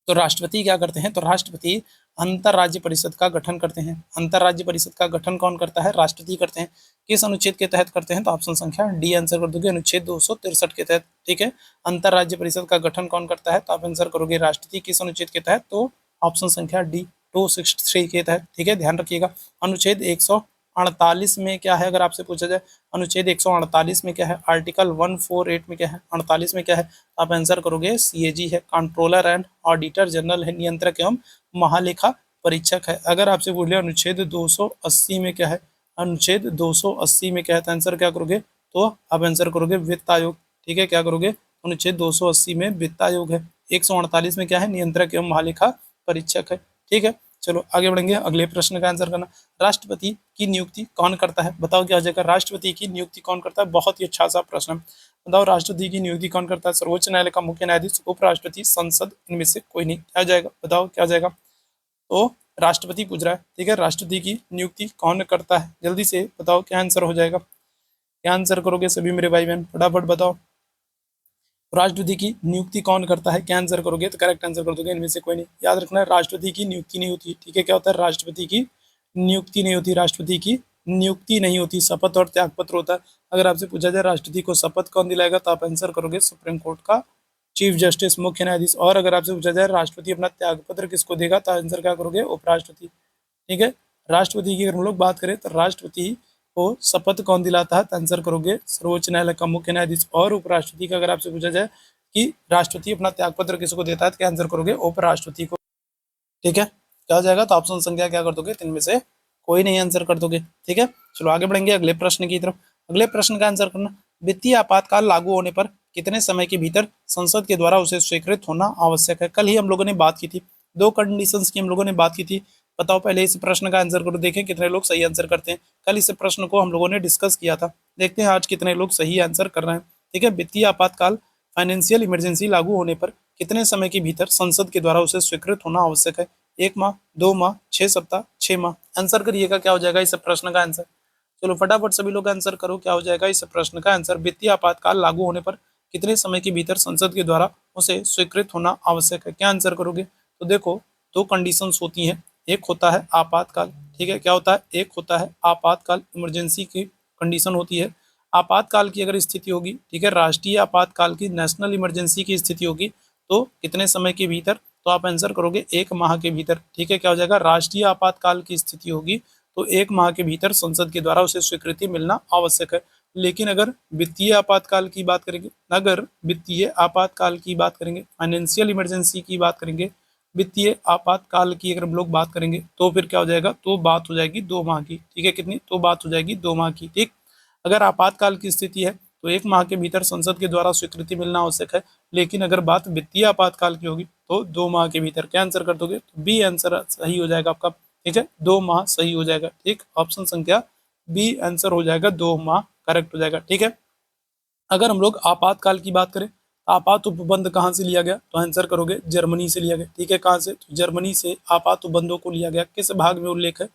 तो राष्ट्रपति क्या करते हैं, तो राष्ट्रपति अंतरराज्य परिषद का गठन करते हैं। अंतरराज्य परिषद का गठन कौन करता है, राष्ट्रपति करते हैं। किस अनुच्छेद के तहत करते हैं, तो ऑप्शन संख्या डी आंसर कर दोगे, अनुच्छेद 263 के तहत। ठीक है, अंतरराज्य परिषद का गठन कौन करता है, तो आप आंसर करोगे राष्ट्रपति। किस अनुच्छेद के तहत, तो ऑप्शन संख्या डी 263 के तहत। ठीक है, ध्यान रखिएगा। अनुच्छेद 148 में क्या है, अगर आपसे पूछा जाए अनुच्छेद 148 में क्या है, आर्टिकल 148 में क्या है, 48 में क्या है, आप आंसर करोगे सीएजी है, कंट्रोलर एंड ऑडिटर जनरल है, नियंत्रक एवं महालेखा परीक्षक है। अगर आपसे पूछ लिया अनुच्छेद 280 में क्या है, अनुच्छेद 280 में क्या है, तो आंसर क्या करोगे, तो आप आंसर करोगे वित्त आयोग। ठीक है, क्या करोगे, अनुच्छेद 280 में वित्त आयोग है। 148 में क्या है, नियंत्रक एवं महालेखा परीक्षक है। ठीक है, चलो आगे बढ़ेंगे, अगले प्रश्न का आंसर करना। राष्ट्रपति की नियुक्ति कौन करता है? बताओ क्या हो जाएगा? राष्ट्रपति की नियुक्ति कौन करता है? बहुत ही अच्छा सा प्रश्न है। बताओ राष्ट्रपति की नियुक्ति कौन करता है? सर्वोच्च न्यायालय का मुख्य न्यायाधीश, उपराष्ट्रपति, संसद, इनमें से कोई नहीं। क्या जाएगा? बताओ क्या जाएगा? तो राष्ट्रपति पूछ रहा है, ठीक है। राष्ट्रपति की नियुक्ति कौन करता है? जल्दी से बताओ क्या आंसर हो जाएगा? क्या आंसर करोगे सभी मेरे भाई बहन? फटाफट बताओ। राष्ट्रपति की नियुक्ति कौन करता है? क्या आंसर करोगे? तो करेक्ट आंसर कर दोगे, इनमें से कोई नहीं। याद रखना, राष्ट्रपति की नियुक्ति नहीं होती, ठीक है। क्या होता है? राष्ट्रपति की नियुक्ति नहीं होती, राष्ट्रपति की नियुक्ति नहीं होती, शपथ और त्यागपत्र होता है। अगर आपसे पूछा जाए राष्ट्रपति को शपथ कौन दिलाएगा, तो आप आंसर करोगे सुप्रीम कोर्ट का चीफ जस्टिस, मुख्य न्यायाधीश। और अगर आपसे पूछा जाए राष्ट्रपति अपना त्यागपत्र किसको देगा, तो आंसर क्या करोगे? उपराष्ट्रपति, ठीक है। राष्ट्रपति की अगर हम लोग बात करें तो राष्ट्रपति को शपथ कौन दिलाता है, तो आंसर करोगे सर्वोच्च न्यायालय का मुख्य न्यायाधीश। और उपराष्ट्रपति का अगर आपसे पूछा जाए कि राष्ट्रपति अपना त्यागपत्र किसको देता है, तो क्या आंसर करोगे? उपराष्ट्रपति को, ठीक है। क्या हो जाएगा? तो ऑप्शन संख्या क्या कर दोगे? इनमें से कोई नहीं आंसर कर दोगे, ठीक है। चलो आगे बढ़ेंगे अगले प्रश्न की तरफ। अगले प्रश्न का आंसर करना। वित्तीय आपातकाल लागू होने पर कितने समय के भीतर संसद के द्वारा उसे स्वीकृत होना आवश्यक है? कल ही हम लोगों ने बात की थी, दो कंडीशंस की हम लोगों ने बात की थी। बताओ पहले इस प्रश्न का आंसर करो, देखें कितने लोग सही आंसर करते हैं। कल इस प्रश्न को हम लोगों ने डिस्कस किया था, देखते हैं आज कितने लोग सही आंसर कर रहे हैं, ठीक है। वित्तीय आपातकाल फाइनेंशियल इमरजेंसी लागू होने पर कितने समय के भीतर संसद के द्वारा उसे स्वीकृत होना आवश्यक है? 1 माह, 2 माह, 6 सप्ताह, 6 माह। आंसर करिएगा क्या हो जाएगा इस प्रश्न का आंसर? चलो फटाफट सभी लोग आंसर करो, क्या हो जाएगा इस प्रश्न का आंसर? वित्तीय आपातकाल लागू होने पर कितने समय के भीतर संसद के द्वारा उसे स्वीकृत होना आवश्यक है? क्या आंसर करोगे? तो देखो, दो कंडीशंस होती हैं, एक होता है आपातकाल, ठीक है। क्या होता है? एक होता है आपातकाल, इमरजेंसी की कंडीशन होती है। आपातकाल की अगर स्थिति होगी, ठीक है, राष्ट्रीय आपातकाल की, नेशनल इमरजेंसी की स्थिति होगी, तो कितने समय के भीतर? तो आप आंसर करोगे 1 माह के भीतर, ठीक है। क्या हो जाएगा? राष्ट्रीय आपातकाल की स्थिति होगी तो 1 माह के भीतर संसद के द्वारा उसे स्वीकृति मिलना आवश्यक है। लेकिन अगर वित्तीय आपातकाल की बात करेंगे, अगर वित्तीय आपातकाल की बात करेंगे, फाइनेंशियल इमरजेंसी की बात करेंगे, वित्तीय आपातकाल की अगर हम लोग बात करेंगे, तो फिर क्या हो जाएगा? तो बात हो जाएगी 2 माह की, ठीक है। कितनी? तो बात हो जाएगी 2 माह की, ठीक। अगर आपातकाल की स्थिति है तो 1 माह के भीतर संसद के द्वारा स्वीकृति मिलना आवश्यक है। लेकिन अगर बात वित्तीय आपातकाल की होगी तो 2 माह के भीतर। क्या आंसर कर दोगे? तो बी आंसर सही हो जाएगा आपका, ठीक है। 2 माह सही हो जाएगा, ठीक। ऑप्शन संख्या बी आंसर हो जाएगा, 2 माह करेक्ट हो जाएगा, ठीक है। अगर हम लोग आपातकाल की बात करें, आपात उपबंध कहाँ से लिया गया, तो आंसर करोगे जर्मनी से लिया गया, ठीक है। कहाँ से? तो जर्मनी से आपात उपबंधों को लिया गया। किस भाग में उल्लेख है?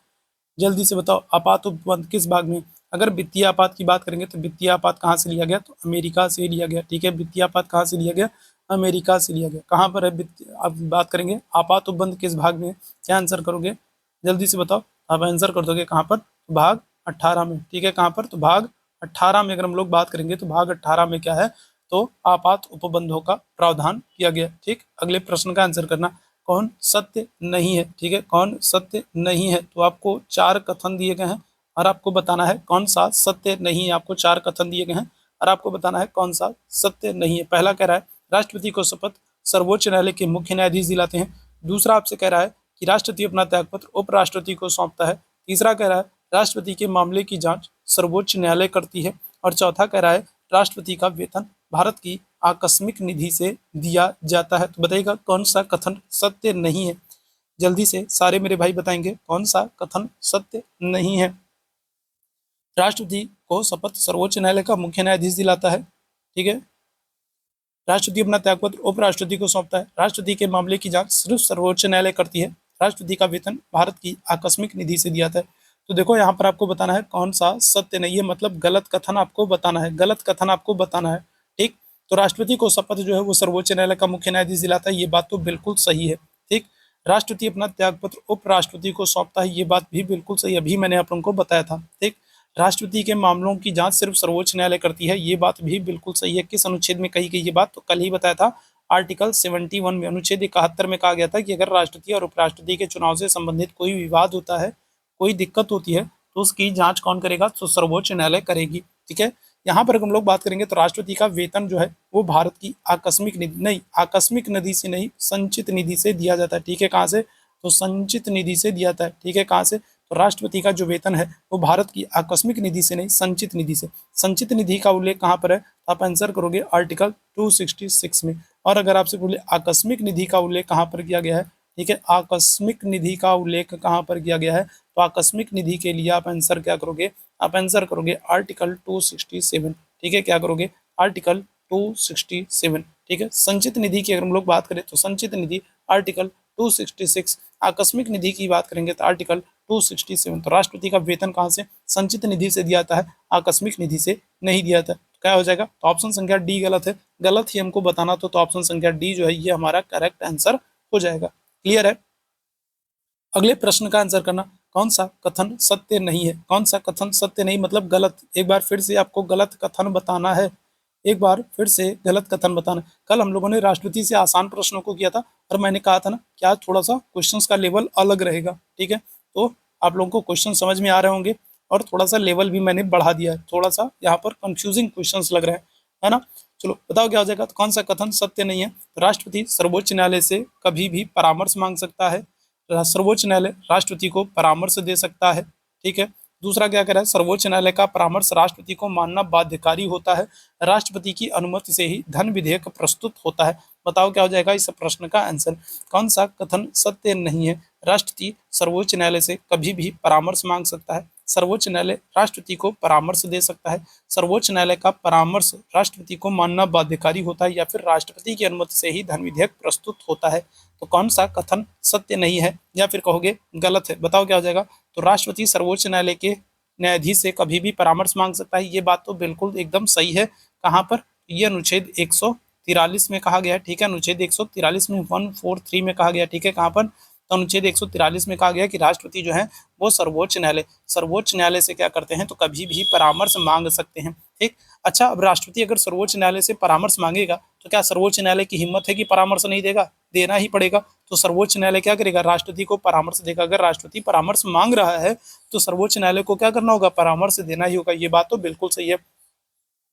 जल्दी से बताओ, आपात उपबंध किस भाग में? अगर वित्तीय आपात की बात करेंगे तो वित्तीय आपात कहाँ से लिया गया? तो अमेरिका से लिया गया, ठीक है। वित्तीय आपात कहाँ से लिया गया? अमेरिका से लिया गया। कहाँ पर है अब बात करेंगे आपात उपबंध किस भाग में? क्या आंसर करोगे? जल्दी से बताओ। आप आंसर कर दोगे कहाँ पर? भाग 18 में, ठीक है। कहाँ पर? तो भाग 18 में अगर हम लोग बात करेंगे तो भाग 18 में क्या है? तो आपात उपबंधों का प्रावधान किया गया, ठीक। अगले प्रश्न का आंसर करना। कौन सत्य नहीं है, ठीक है। कौन सत्य नहीं है? तो आपको 4 कथन दिए गए हैं और आपको बताना है कौन सा सत्य नहीं है। आपको 4 कथन दिए गए हैं और आपको बताना है कौन सा सत्य नहीं है। पहला कह रहा है राष्ट्रपति को शपथ सर्वोच्च न्यायालय के मुख्य न्यायाधीश दिलाते हैं। दूसरा आपसे कह रहा है कि राष्ट्रपति अपना त्यागपत्र उपराष्ट्रपति को सौंपता है। तीसरा कह रहा है राष्ट्रपति के मामले की जांच सर्वोच्च न्यायालय करती है। और चौथा कह रहा है राष्ट्रपति का वेतन भारत की आकस्मिक निधि से दिया जाता है। तो बताइएगा कौन सा कथन सत्य नहीं है? जल्दी से सारे मेरे भाई बताएंगे कौन सा कथन सत्य नहीं है। राष्ट्रपति को शपथ सर्वोच्च न्यायालय का मुख्य न्यायाधीश दिलाता है, ठीक है। राष्ट्रपति अपना त्यागपत्र उपराष्ट्रपति को सौंपता है। राष्ट्रपति के मामले की जांच सिर्फ सर्वोच्च न्यायालय करती है। राष्ट्रपति का वेतन भारत की आकस्मिक निधि से दिया जाता है। तो देखो यहाँ पर आपको बताना है कौन सा सत्य नहीं है, मतलब गलत कथन आपको बताना है, गलत कथन आपको बताना है, ठीक। तो राष्ट्रपति को शपथ जो है वो सर्वोच्च न्यायालय का मुख्य न्यायाधीश दिलाता है, ये बात तो बिल्कुल सही है, ठीक। राष्ट्रपति अपना त्यागपत्र उपराष्ट्रपति को सौंपता है, ये बात भी बिल्कुल सही है, अभी मैंने आप लोगों को बताया था, ठीक। राष्ट्रपति के मामलों की जांच सिर्फ सर्वोच्च न्यायालय करती है, ये बात भी बिल्कुल सही है। किस अनुच्छेद में कही गई ये बात? तो कल ही बताया था, आर्टिकल 71 में, अनुच्छेद 71 में कहा गया था कि अगर राष्ट्रपति और उपराष्ट्रपति के चुनाव से संबंधित कोई विवाद होता है, कोई दिक्कत होती है, तो उसकी जांच कौन करेगा? तो सर्वोच्च न्यायालय करेगी, ठीक है। यहाँ पर हम लोग बात करेंगे तो राष्ट्रपति का वेतन जो है वो भारत की आकस्मिक निधि नहीं, आकस्मिक निधि से नहीं, संचित निधि से दिया जाता है, ठीक है। कहाँ से? तो संचित निधि से दिया जाता है, ठीक है। कहाँ से? तो राष्ट्रपति का जो वेतन है वो भारत की आकस्मिक निधि से नहीं, संचित निधि से। संचित निधि का उल्लेख कहाँ पर है? आप आंसर करोगे आर्टिकल 266 में। और अगर आपसे बोले आकस्मिक निधि का उल्लेख कहाँ पर किया गया है, ठीक है, आकस्मिक निधि का उल्लेख कहाँ पर किया गया है? तो आकस्मिक निधि के लिए आप आंसर क्या करोगे? आप आंसर करोगे आर्टिकल 267। ठीक है, क्या करोगे? आर्टिकल 267। ठीक है, संचित निधि की अगर हम लोग बात करें तो संचित निधि आर्टिकल 266। आकस्मिक निधि की बात करेंगे तो आर्टिकल 267। तो राष्ट्रपति का वेतन कहाँ से? संचित निधि से दिया जाता है, आकस्मिक निधि से नहीं दिया जाता। तो क्या हो जाएगा? तो ऑप्शन संख्या डी गलत है, गलत ही हमको बताना तो ऑप्शन संख्या डी जो है ये हमारा करेक्ट आंसर हो जाएगा। क्लियर है? अगले प्रश्न का आंसर करना। कौन सा कथन सत्य नहीं है? कौन सा कथन सत्य नहीं मतलब गलत? एक बार फिर से आपको गलत कथन बताना है, एक बार फिर से गलत कथन बताना। कल हम लोगों ने राष्ट्रपति से आसान प्रश्नों को किया था और मैंने कहा था ना कि आज थोड़ा सा क्वेश्चंस का लेवल अलग रहेगा। ठीक है, तो आप लोगों को क्वेश्चन समझ में आ रहे होंगे और थोड़ा सा लेवल भी मैंने बढ़ा दिया है, थोड़ा सा यहाँ पर कंफ्यूजिंग क्वेश्चंस लग रहे हैं, है ना। चलो बताओ क्या हो जाएगा? तो कौन सा कथन सत्य नहीं है? राष्ट्रपति सर्वोच्च न्यायालय से कभी भी परामर्श मांग सकता है, सर्वोच्च न्यायालय राष्ट्रपति को परामर्श दे सकता है। ठीक है, दूसरा क्या कह रहा है? सर्वोच्च न्यायालय का परामर्श राष्ट्रपति को मानना बाध्यकारी होता है, राष्ट्रपति की अनुमति से ही धन विधेयक प्रस्तुत होता है। बताओ क्या हो जाएगा इस प्रश्न का आंसर? कौन सा कथन सत्य नहीं है? राष्ट्रपति सर्वोच्च न्यायालय से कभी भी परामर्श मांग सकता है, सर्वोच्च न्यायालय राष्ट्रपति को परामर्श दे सकता है, सर्वोच्च न्यायालय का परामर्श राष्ट्रपति को मानना बाध्यकारी होता है, या फिर राष्ट्रपति की अनुमति से ही धन विधेयक प्रस्तुत होता है। तो कौन सा कथन सत्य नहीं है या फिर कहोगे गलत है? बताओ क्या हो जाएगा? तो राष्ट्रपति सर्वोच्च न्यायालय के न्यायाधीश से कभी भी परामर्श मांग सकता है, ये बात तो बिल्कुल एकदम सही है। कहाँ पर? ये अनुच्छेद 143 में कहा गया है। ठीक है, अनुच्छेद 143 में 143 में कहा गया। ठीक है, कहाँ पर? तो अनुच्छेद 143 में कहा गया कि राष्ट्रपति जो है वो सर्वोच्च न्यायालय से क्या करते हैं? तो कभी भी परामर्श मांग सकते हैं। ठीक, अच्छा, अब राष्ट्रपति अगर सर्वोच्च न्यायालय से परामर्श मांगेगा तो क्या सर्वोच्च न्यायालय की हिम्मत है कि परामर्श नहीं देगा? देना ही पड़ेगा। तो सर्वोच्च न्यायालय क्या करेगा? राष्ट्रपति को परामर्श देगा। अगर राष्ट्रपति परामर्श मांग रहा है तो सर्वोच्च न्यायालय को क्या करना होगा? परामर्श देना ही होगा। ये बात तो बिल्कुल सही है।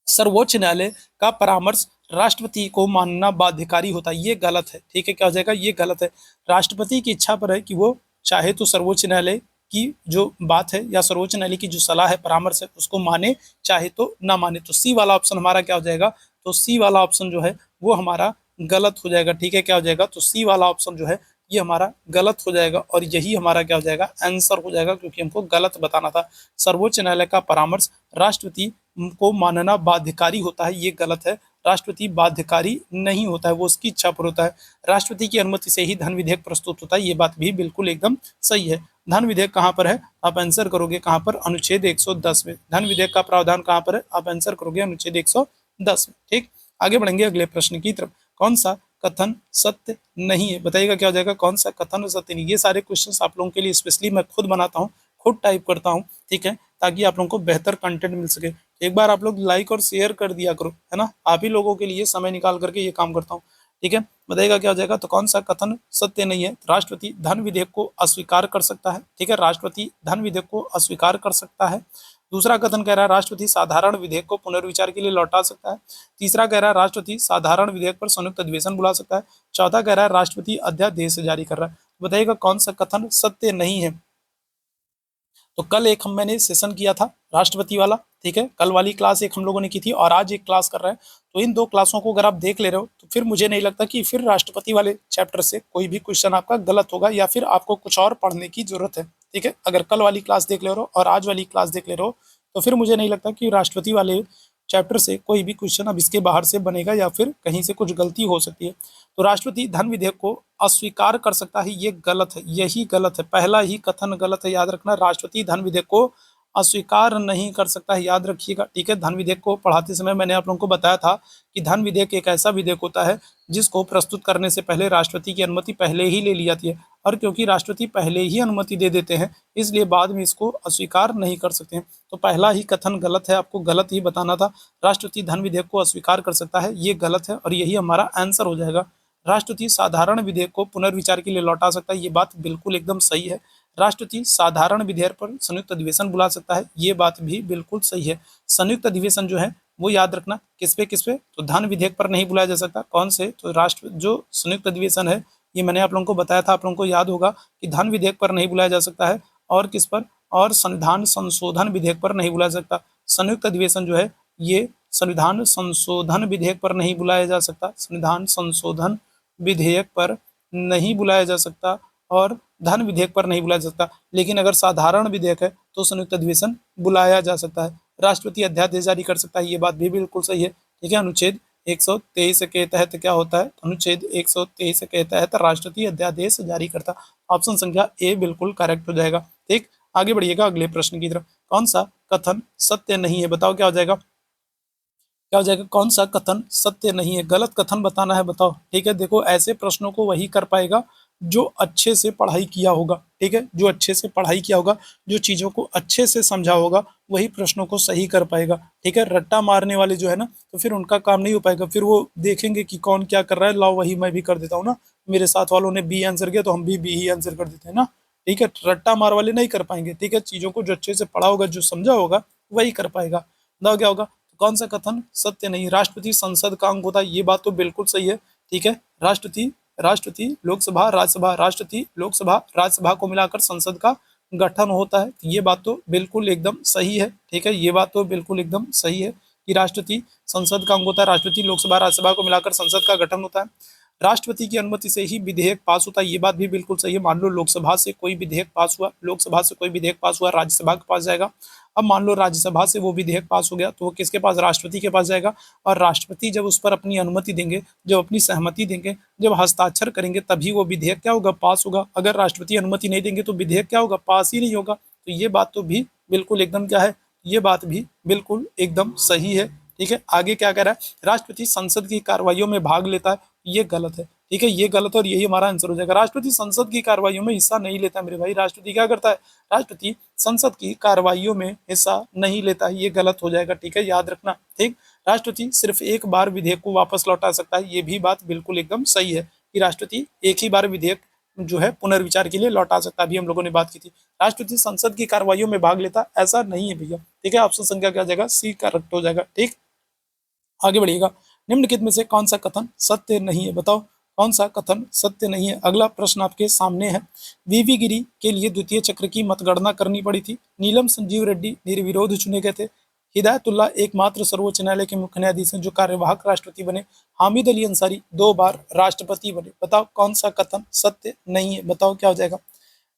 सर्वोच्च न्यायालय का परामर्श राष्ट्रपति को मानना बाध्यकारी होता है, ये गलत है। ठीक है, क्या हो जाएगा? ये गलत है। राष्ट्रपति की इच्छा पर है कि वो चाहे तो सर्वोच्च न्यायालय की जो बात है या सर्वोच्च न्यायालय की जो सलाह है, परामर्श है, उसको माने चाहे तो ना माने। तो सी वाला ऑप्शन हमारा क्या हो जाएगा? तो सी वाला ऑप्शन जो है वो हमारा गलत हो जाएगा। ठीक है, क्या हो जाएगा? तो सी वाला ऑप्शन जो है ये हमारा गलत हो जाएगा और यही हमारा क्या हो जाएगा? आंसर हो जाएगा, क्योंकि हमको गलत बताना था। सर्वोच्च न्यायालय का परामर्श राष्ट्रपति को मानना बाध्यकारी होता है, ये गलत है। राष्ट्रपति बाध्यकारी नहीं होता है, वो उसकी इच्छा पर होता है। राष्ट्रपति की अनुमति से ही धन विधेयक प्रस्तुत होता है, ये बात भी बिल्कुल एकदम सही है। धन विधेयक कहाँ पर है? आप आंसर करोगे कहाँ पर? अनुच्छेद 110 में। धन विधेयक का प्रावधान कहाँ पर है? आप आंसर करोगे अनुच्छेद 110 में। ठीक, आगे बढ़ेंगे अगले प्रश्न की तरफ। कौन सा कथन सत्य नहीं है? बताइएगा क्या हो जाएगा? कौन सा कथन सत्य नहीं? ये सारे क्वेश्चंस आप लोगों के लिए स्पेशली मैं खुद बनाता हूँ, खुद टाइप करता हूँ। ठीक है, ताकि आप लोगों को बेहतर कंटेंट मिल सके। एक बार आप लोग लाइक और शेयर कर दिया करो, है ना। आप ही लोगों के लिए समय निकाल करके ये काम करता हूँ। ठीक है, बताइएगा क्या हो जाएगा? तो कौन सा कथन सत्य नहीं है? राष्ट्रपति धन विधेयक को अस्वीकार कर सकता है। ठीक है, राष्ट्रपति धन विधेयक को अस्वीकार कर सकता है। दूसरा कथन कह रहा है राष्ट्रपति साधारण विधेयक को पुनर्विचार के लिए लौटा सकता है। तीसरा कह रहा है राष्ट्रपति साधारण विधेयक पर संयुक्त अधिवेशन बुला सकता है। चौथा कह रहा है राष्ट्रपति अध्यादेश जारी कर रहा है। बताइएगा कौन सा कथन सत्य नहीं है? तो कल एक मैंने सेशन किया था राष्ट्रपति वाला। ठीक है, कल वाली क्लास एक हम लोगों ने की थी और आज एक क्लास कर रहे हैं। तो इन दो क्लासों को अगर आप देख ले रहे हो तो फिर मुझे नहीं लगता कि फिर राष्ट्रपति वाले चैप्टर से कोई भी क्वेश्चन आपका गलत होगा या फिर आपको कुछ और पढ़ने की जरूरत है। ठीक है, अगर कल वाली क्लास देख ले रहे हो और आज वाली क्लास देख ले रहे हो तो फिर मुझे नहीं लगता कि राष्ट्रपति वाले चैप्टर से कोई भी क्वेश्चन अब इसके बाहर से बनेगा या फिर कहीं से कुछ गलती हो सकती है। तो राष्ट्रपति धन विधेयक को अस्वीकार कर सकता है, ये गलत है, यही गलत है। पहला ही कथन गलत है, याद रखना। राष्ट्रपति धन विधेयक को अस्वीकार नहीं कर सकता है, याद रखिएगा। ठीक है, धन विधेयक को पढ़ाते समय मैंने आप लोगों को बताया था कि धन विधेयक एक ऐसा विधेयक होता है जिसको प्रस्तुत करने से पहले राष्ट्रपति की अनुमति पहले ही ले ली जाती है, और क्योंकि राष्ट्रपति पहले ही अनुमति दे देते हैं इसलिए बाद में इसको अस्वीकार नहीं कर सकते हैं। तो पहला ही कथन गलत है, आपको गलत ही बताना था। राष्ट्रपति धन विधेयक को अस्वीकार कर सकता है, ये गलत है और यही हमारा आंसर हो जाएगा। राष्ट्रपति साधारण विधेयक को पुनर्विचार के लिए लौटा सकता है, ये बात बिल्कुल एकदम सही है। राष्ट्रपति साधारण विधेयक पर संयुक्त अधिवेशन बुला सकता है, ये बात भी बिल्कुल सही है। संयुक्त अधिवेशन जो है वो याद रखना किस पे? तो धन विधेयक पर नहीं बुलाया जा सकता। कौन से? तो राष्ट्र जो संयुक्त अधिवेशन है ये मैंने आप लोगों को बताया था, आप लोगों को याद होगा कि धन विधेयक पर नहीं बुलाया जा सकता है। और किस पर? और संविधान संशोधन विधेयक पर नहीं बुलाया जा सकता। संयुक्त अधिवेशन जो है ये संविधान संशोधन विधेयक पर नहीं बुलाया जा सकता, संविधान संशोधन विधेयक पर नहीं बुलाया जा सकता और धन विधेयक पर नहीं बुलाया जा सकता, लेकिन अगर साधारण विधेयक है तो संयुक्त अधिवेशन बुलाया जा सकता है। राष्ट्रपति अध्यादेश जारी कर सकता है, ये बात भी बिल्कुल सही है। ठीक है, अनुच्छेद 123 के तहत क्या होता है, अनुच्छेद 123 के तहत राष्ट्रपति अध्यादेश जारी करता। ऑप्शन संख्या ए बिल्कुल करेक्ट हो जाएगा। ठीक, आगे बढ़िएगा अगले प्रश्न की तरफ। कौन सा कथन सत्य नहीं है, बताओ क्या हो जाएगा, क्या हो जाएगा, कौन सा कथन सत्य नहीं है, गलत कथन बताना है, बताओ। ठीक है, देखो ऐसे प्रश्नों को वही कर पाएगा जो अच्छे से पढ़ाई किया होगा। ठीक है, जो अच्छे से पढ़ाई किया होगा, जो चीजों को अच्छे से समझा होगा, वही प्रश्नों को सही कर पाएगा। ठीक है, रट्टा मारने वाले जो है ना, तो फिर उनका काम नहीं हो पाएगा। फिर वो देखेंगे कि कौन क्या कर रहा है, लाओ वही मैं भी कर देता हूँ ना, मेरे साथ वालों ने बी आंसर किया तो हम भी बी ही आंसर कर देते हैं ना। ठीक है, रट्टा मार वाले नहीं कर पाएंगे। ठीक है, चीजों को जो अच्छे से पढ़ा होगा, जो समझा होगा, वही कर पाएगा। बताओ क्या होगा, कौन सा कथन सत्य नहीं, राष्ट्रपति संसद का अंग होता है, ये बात तो बिल्कुल सही है। ठीक है, राष्ट्रपति राष्ट्रपति लोकसभा राज्यसभा, राष्ट्रपति लोकसभा राज्यसभा को मिलाकर संसद का गठन होता है, ये बात तो बिल्कुल एकदम सही है। ठीक है, ये बात तो बिल्कुल एकदम सही है कि राष्ट्रपति संसद का अंग होता है, राष्ट्रपति लोकसभा राज्यसभा को मिलाकर संसद का गठन होता है। राष्ट्रपति की अनुमति से ही विधेयक पास होता है, ये बात भी बिल्कुल सही है। मान लो लोकसभा से कोई विधेयक पास हुआ, लोकसभा से कोई विधेयक पास हुआ, राज्यसभा के पास जाएगा। अब मान लो राज्यसभा से वो विधेयक पास हो गया, तो वो किसके पास, राष्ट्रपति के पास जाएगा। और राष्ट्रपति जब उस पर अपनी अनुमति देंगे, जब अपनी सहमति देंगे, जब हस्ताक्षर करेंगे, तभी वो विधेयक क्या होगा, पास होगा। अगर राष्ट्रपति अनुमति नहीं देंगे तो विधेयक क्या होगा, पास ही नहीं होगा। तो ये बात तो भी बिल्कुल एकदम क्या है, ये बात भी बिल्कुल एकदम सही है। ठीक है, आगे क्या कह रहा है, राष्ट्रपति संसद की कार्रवाइयों में भाग लेता है, ये गलत है। ठीक है, ये गलत, और यही हमारा आंसर हो जाएगा। राष्ट्रपति संसद की कार्रवाइयों में हिस्सा नहीं लेता मेरे भाई। राष्ट्रपति क्या करता है, राष्ट्रपति संसद की कार्रवाइयों में हिस्सा नहीं लेता है, ये गलत हो जाएगा। ठीक है, याद रखना। ठीक, राष्ट्रपति सिर्फ एक बार विधेयक को वापस लौटा सकता है, ये भी बात बिल्कुल एकदम सही है कि राष्ट्रपति एक ही बार विधेयक जो है पुनर्विचार के लिए लौटा सकता है। अभी हम लोगों ने बात की थी, राष्ट्रपति संसद की कार्रवाइयों में भाग लेता, ऐसा नहीं है भैया। ठीक है, ऑप्शन संख्या क्या हो जाएगा, सी करेक्ट हो जाएगा। ठीक, आगे बढ़िएगा। निम्नलिखित में से कौन सा कथन सत्य नहीं है, बताओ कौन सा कथन सत्य नहीं है। अगला प्रश्न आपके सामने है, वीवी गिरी के लिए द्वितीय चक्र की मतगणना करनी पड़ी थी, नीलम संजीव रेड्डी निर्विरोध चुने गए थे, हिदायतुल्लाह एकमात्र सर्वोच्च न्यायालय के मुख्य न्यायाधीश हैं जो कार्यवाहक राष्ट्रपति बने, हामिद अली अंसारी 2 बार राष्ट्रपति बने। बताओ कौन सा कथन सत्य नहीं है, बताओ क्या हो जाएगा,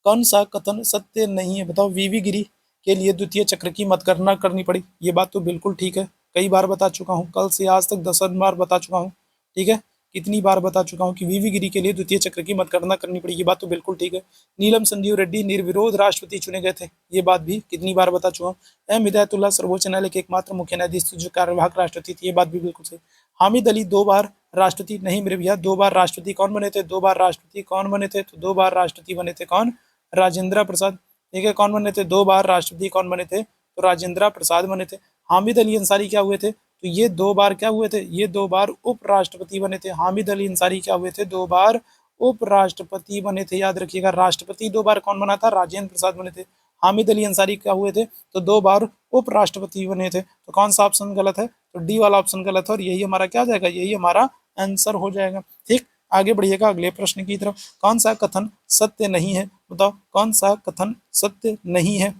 कौन सा कथन सत्य नहीं है, बताओ। वीवी गिरी के लिए द्वितीय चक्र की मतगणना करनी पड़ी, ये बात तो बिल्कुल ठीक है, कई बार बता चुका हूँ, कल से आज तक 10 बार बता चुका हूँ। ठीक है, कितनी बार बता चुका हूँ कि वीवी गिरी के लिए द्वितीय चक्र की मतगणना करनी पड़ी, ये बात तो बिल्कुल ठीक है। नीलम संजीव रेड्डी निर्विरोध राष्ट्रपति चुने गए थे, ये बात भी कितनी बार बता चुका हूँ। एम हिदायतुल्लाह सर्वोच्च न्यायालय के एकमात्र मुख्य न्यायाधीश जो कार्यवाहक राष्ट्रपति थे, ये बात भी बिल्कुल सही। हामिद अली 2 बार राष्ट्रपति नहीं मेरे भैया, 2 बार राष्ट्रपति कौन बने थे, 2 बार राष्ट्रपति कौन बने थे, तो 2 बार राष्ट्रपति बने थे कौन, राजेंद्र प्रसाद। ठीक है, कौन बने थे, 2 बार राष्ट्रपति कौन बने थे, तो राजेंद्र प्रसाद बने थे। हामिद अली अंसारी क्या हुए थे, तो ये 2 बार क्या हुए थे, ये 2 बार उपराष्ट्रपति बने थे। हामिद अली अंसारी क्या हुए थे, 2 बार उपराष्ट्रपति बने थे, याद रखिएगा। राष्ट्रपति 2 बार कौन बना था, राजेंद्र प्रसाद बने थे। हामिद अली अंसारी क्या हुए थे, तो 2 बार उपराष्ट्रपति बने थे। तो कौन सा ऑप्शन गलत है, तो डी वाला ऑप्शन गलत है, और यही हमारा क्या जाएगा, यही हमारा आंसर हो जाएगा। ठीक, आगे बढ़िएगा अगले प्रश्न की तरफ। कौन सा कथन सत्य नहीं है, बताओ कौन सा कथन सत्य नहीं है,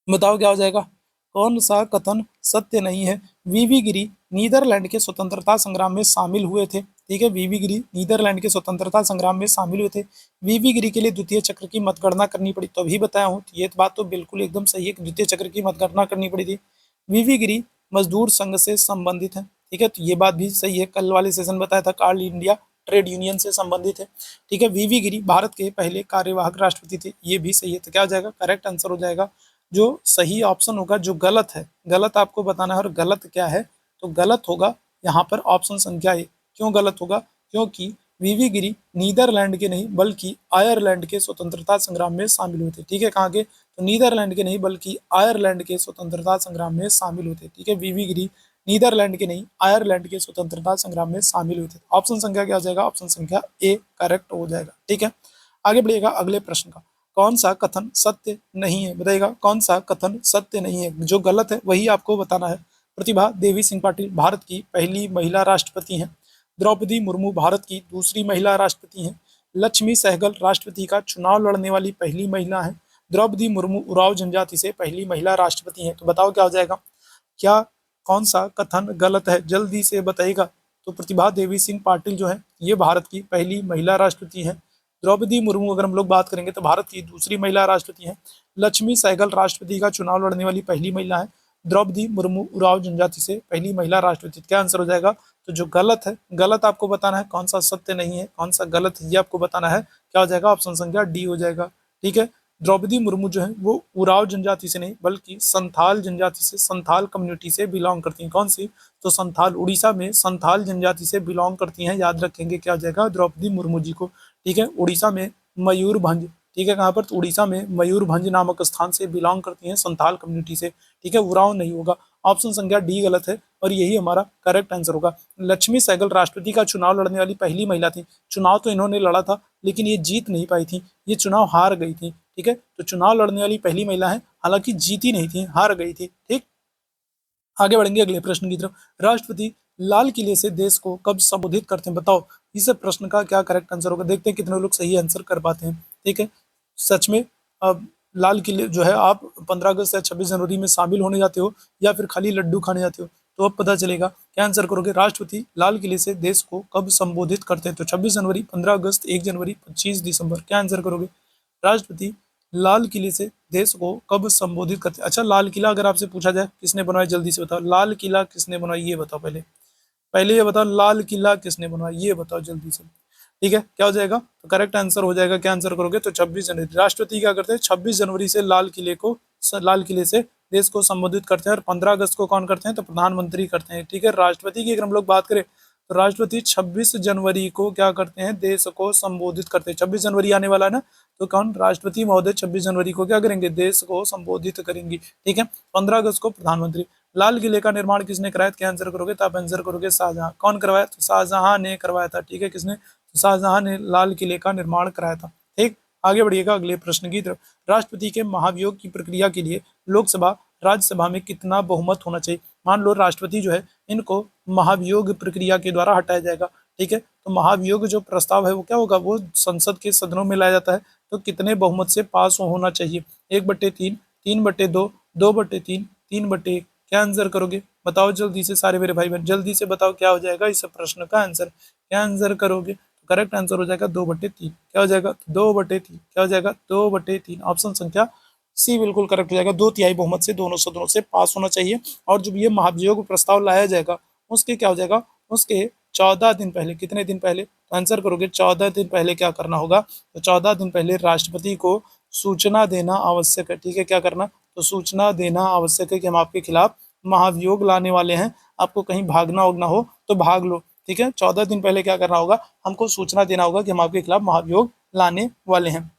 बताओ क्या हो जाएगा, कौन सा कथन सत्य नहीं है। वीवी गिरी नीदरलैंड के स्वतंत्रता संग्राम में शामिल हुए थे। ठीक है, वीवी गिरी नीदरलैंड के स्वतंत्रता संग्राम में शामिल हुए थे। वीवी गिरी के लिए द्वितीय चक्र की मतगणना करनी पड़ी, तो अभी बताया हूँ, ये बात तो बिल्कुल एकदम सही है कि द्वितीय चक्र की मतगणना करनी पड़ी थी। वीवी गिरी मजदूर संघ से संबंधित है। ठीक है, तो ये बात भी सही है, कल वाले सेशन बताया था, कार्ल इंडिया ट्रेड यूनियन से संबंधित है। ठीक है, वीवी गिरी भारत के पहले कार्यवाहक राष्ट्रपति थे, ये भी सही है। तो क्या हो जाएगा, करेक्ट आंसर हो जाएगा जो सही ऑप्शन होगा। जो गलत है, गलत आपको बताना है, और गलत क्या है, तो गलत होगा यहाँ पर ऑप्शन संख्या ए। क्यों गलत होगा, क्योंकि वीवी गिरी नीदरलैंड के नहीं बल्कि आयरलैंड के स्वतंत्रता संग्राम में शामिल हुए थे। ठीक है, कहाँ के, तो नीदरलैंड के नहीं बल्कि आयरलैंड के स्वतंत्रता संग्राम में शामिल हुए थे। ठीक है, वीवी गिरी नीदरलैंड के नहीं आयरलैंड के स्वतंत्रता संग्राम में शामिल हुए थे। ऑप्शन संख्या क्या हो जाएगा, ऑप्शन संख्या ए करेक्ट हो जाएगा। ठीक है, आगे बढ़िएगा अगले प्रश्न का। कौन सा कथन सत्य नहीं है, बताइएगा कौन सा कथन सत्य नहीं है, जो गलत है वही आपको बताना है। प्रतिभा देवी सिंह पाटिल भारत की पहली महिला राष्ट्रपति हैं। द्रौपदी मुर्मू भारत की दूसरी महिला राष्ट्रपति हैं। लक्ष्मी सहगल राष्ट्रपति का चुनाव लड़ने वाली पहली महिला है। द्रौपदी मुर्मू उराव जनजाति से पहली महिला राष्ट्रपति हैं। तो बताओ क्या हो जाएगा, क्या कौन सा कथन गलत है, जल्दी से बताइएगा। तो प्रतिभा देवी सिंह पाटिल जो है ये भारत की पहली महिला राष्ट्रपति है। द्रौपदी मुर्मू अगर हम लोग बात करेंगे तो भारत की दूसरी महिला राष्ट्रपति है। लक्ष्मी सहगल राष्ट्रपति का चुनाव लड़ने वाली पहली महिला है। द्रौपदी मुर्मू उरांव जनजाति से पहली महिला राष्ट्रपति। क्या आंसर हो जाएगा? तो जो गलत है, गलत आपको बताना है, कौन सा सत्य नहीं है, कौन सा गलत है, ये आपको बताना है। क्या हो जाएगा? ऑप्शन संख्या डी हो जाएगा। ठीक है, द्रौपदी मुर्मू जो है वो उरांव जनजाति से नहीं बल्कि संथाल जनजाति से, संथाल कम्युनिटी से बिलोंग करती हैं। कौन सी? तो संथाल, उड़ीसा में संथाल जनजाति से बिलोंग करती हैं। याद रखेंगे क्या हो जाएगा? द्रौपदी मुर्मू जी को। ठीक है, उड़ीसा में मयूरभंज, ठीक है, कहाँ पर? तो उड़ीसा में मयूरभंज नामक स्थान से बिलोंग करती हैं, संथाल कम्युनिटी से। ठीक है, उरांव नहीं होगा। ऑप्शन संख्या डी गलत है और यही हमारा करेक्ट आंसर होगा। लक्ष्मी सहगल राष्ट्रपति का चुनाव लड़ने वाली पहली महिला थी। चुनाव तो इन्होंने लड़ा था लेकिन ये जीत नहीं पाई थी, ये चुनाव हार गई थी। ठीक है, तो चुनाव लड़ने वाली पहली महिला है, हालांकि जीती नहीं थी, हार गई थी। ठीक, आगे बढ़ेंगे अगले प्रश्न की तरफ। राष्ट्रपति लाल किले से देश को कब संबोधित करते हैं? बताओ इस प्रश्न का क्या करेक्ट आंसर होगा। देखते हैं कितने लोग सही आंसर कर पाते हैं। ठीक है, सच में अब लाल किले जो है आप 15 अगस्त या 26 जनवरी में शामिल होने जाते हो या फिर खाली लड्डू खाने जाते हो, तो अब पता चलेगा। क्या आंसर करोगे? राष्ट्रपति लाल किले से देश को कब संबोधित करते हैं? तो 26 जनवरी, 15 अगस्त, 1 जनवरी, 25 दिसंबर। क्या आंसर करोगे? राष्ट्रपति लाल किले से देश को कब संबोधित करते हैं? अच्छा, लाल किला अगर आपसे पूछा जाए किसने बनवाया, जल्दी से बताओ। लाल किला किसने बनवाया ये बताओ। पहले पहले ये बताओ, लाल किला किसने बनवाया ये बताओ जल्दी से। ठीक है, क्या हो जाएगा? तो करेक्ट आंसर हो जाएगा। क्या आंसर करोगे? तो 26 जनवरी। राष्ट्रपति क्या करते हैं? 26 जनवरी से लाल किले से देश को संबोधित करते हैं। और 15 अगस्त को कौन करते हैं? तो प्रधानमंत्री करते हैं। ठीक है, राष्ट्रपति की अगर हम लोग बात करें तो राष्ट्रपति 26 जनवरी को क्या करते हैं? देश को संबोधित करते हैं। 26 जनवरी आने वाला है ना, तो कौन? राष्ट्रपति महोदय 26 जनवरी को क्या करेंगे? देश को संबोधित करेंगे। ठीक है, 15 अगस्त को प्रधानमंत्री। लाल किले का निर्माण किसने कराया? क्या आंसर करोगे? तो आप आंसर करोगे शाहजहां। कौन करवाया? तो शाहजहां ने करवाया था। ठीक है, किसने? तो शाहजहां ने लाल किले का निर्माण कराया था। ठीक, आगे बढ़िएगा अगले प्रश्न की तरफ। राष्ट्रपति के महाभियोग की प्रक्रिया के लिए लोकसभा राज्यसभा में कितना बहुमत होना चाहिए? मान लो राष्ट्रपति जो है इनको महाभियोग प्रक्रिया के द्वारा हटाया जाएगा। ठीक है, तो महाभियोग जो प्रस्ताव है वो क्या होगा? वो संसद के सदनों में लाया जाता है। तो कितने बहुमत से पास होना चाहिए? 1/3, 3/2, 2/3, 3/1। क्या आंसर करोगे? बताओ जल्दी से सारे मेरे भाई बहन, जल्दी से बताओ क्या हो जाएगा इस प्रश्न का आंसर। क्या आंसर करोगे? तो करेक्ट आंसर हो जाएगा 2/3। क्या हो जाएगा? 2/3। क्या हो जाएगा? 2/3। ऑप्शन संख्या सी बिल्कुल करेक्ट हो जाएगा। 2/3 बहुमत से दोनों सदनों से पास होना चाहिए। और जब ये महाभियोग प्रस्ताव लाया जाएगा उसके क्या हो जाएगा? उसके 14 दिन पहले, कितने दिन पहले? तो आंसर करोगे 14 दिन पहले क्या करना होगा? तो 14 दिन पहले राष्ट्रपति को सूचना देना आवश्यक है। ठीक है, क्या करना? तो सूचना देना आवश्यक है कि हम आपके खिलाफ महाभियोग लाने वाले हैं, आपको कहीं भागना उगना हो तो भाग लो। ठीक है, 14 दिन पहले क्या करना होगा? हमको सूचना देना होगा कि हम आपके खिलाफ महाभियोग लाने वाले हैं।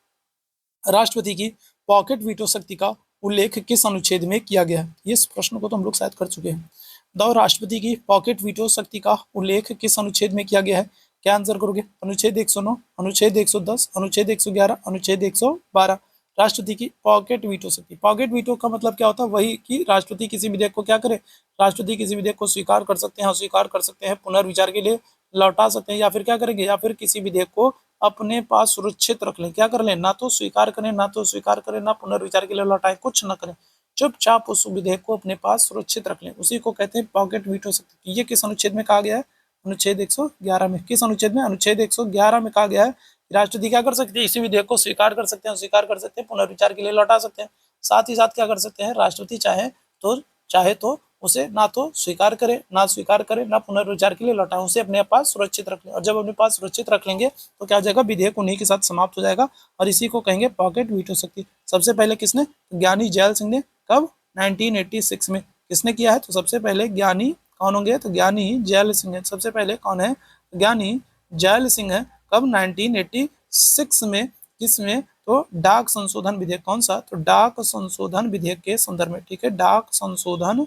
राष्ट्रपति की पॉकेट वीटो शक्ति का उल्लेख किस अनुच्छेद में किया गया है? इस प्रश्न को तो हम लोग शायद कर चुके हैं। बताओ राष्ट्रपति की पॉकेट वीटो शक्ति का उल्लेख किस अनुच्छेद में किया गया है? क्या आंसर करोगे? अनुच्छेद 109, अनुच्छेद 110, अनुच्छेद 111, अनुच्छेद 112। राष्ट्रपति की पॉकेट वीटो शक्ति, पॉकेट वीटो का मतलब क्या होता है? वही कि राष्ट्रपति किसी विधेयक को क्या करे? राष्ट्रपति किसी विधेयक को स्वीकार कर सकते हैं, अस्वीकार कर सकते हैं, पुनर्विचार के लिए लौटा सकते हैं, या फिर क्या करेंगे? या फिर किसी विधेयक को अपने पास सुरक्षित रख लें। क्या कर लें? ना तो स्वीकार करें, ना तो स्वीकार करें, ना पुनर्विचार के लिए लौटाएं, कुछ न करें, चुपचाप उस विधेयक को अपने पास सुरक्षित रख लें। उसी को कहते हैं पॉकेट वीटो शक्ति। ये किस अनुच्छेद में कहा गया है? अनुच्छेद 111 में। किस अनुच्छेद में? अनुच्छेद 111 में कहा गया है राष्ट्रपति क्या कर सकते हैं? इसी विधेयक को स्वीकार कर सकते हैं, स्वीकार कर सकते हैं, पुनर्विचार के लिए लौटा सकते हैं। साथ ही साथ क्या कर सकते हैं? राष्ट्रपति चाहे तो उसे ना तो स्वीकार करे, ना स्वीकार करे, ना पुनर्विचार के लिए लौटाए, उसे अपने पास सुरक्षित रख लें। और जब अपने पास सुरक्षित रख लेंगे तो क्या हो जाएगा? विधेयक उन्हीं के साथ समाप्त हो जाएगा। और इसी को कहेंगे पॉकेट वीटो शक्ति। सबसे पहले किसने? ज्ञानी जैल सिंह ने। कब? 1986 में। किसने किया है? तो सबसे पहले ज्ञानी कौन होंगे? तो ज्ञानी जैल सिंह है। सबसे पहले कौन है? ज्ञानी जैल सिंह है। कब? 1986 में। किसमें? तो डाक संशोधन विधेयक। कौन सा? तो डाक संशोधन विधेयक के संदर्भ में। ठीक है, डाक संशोधन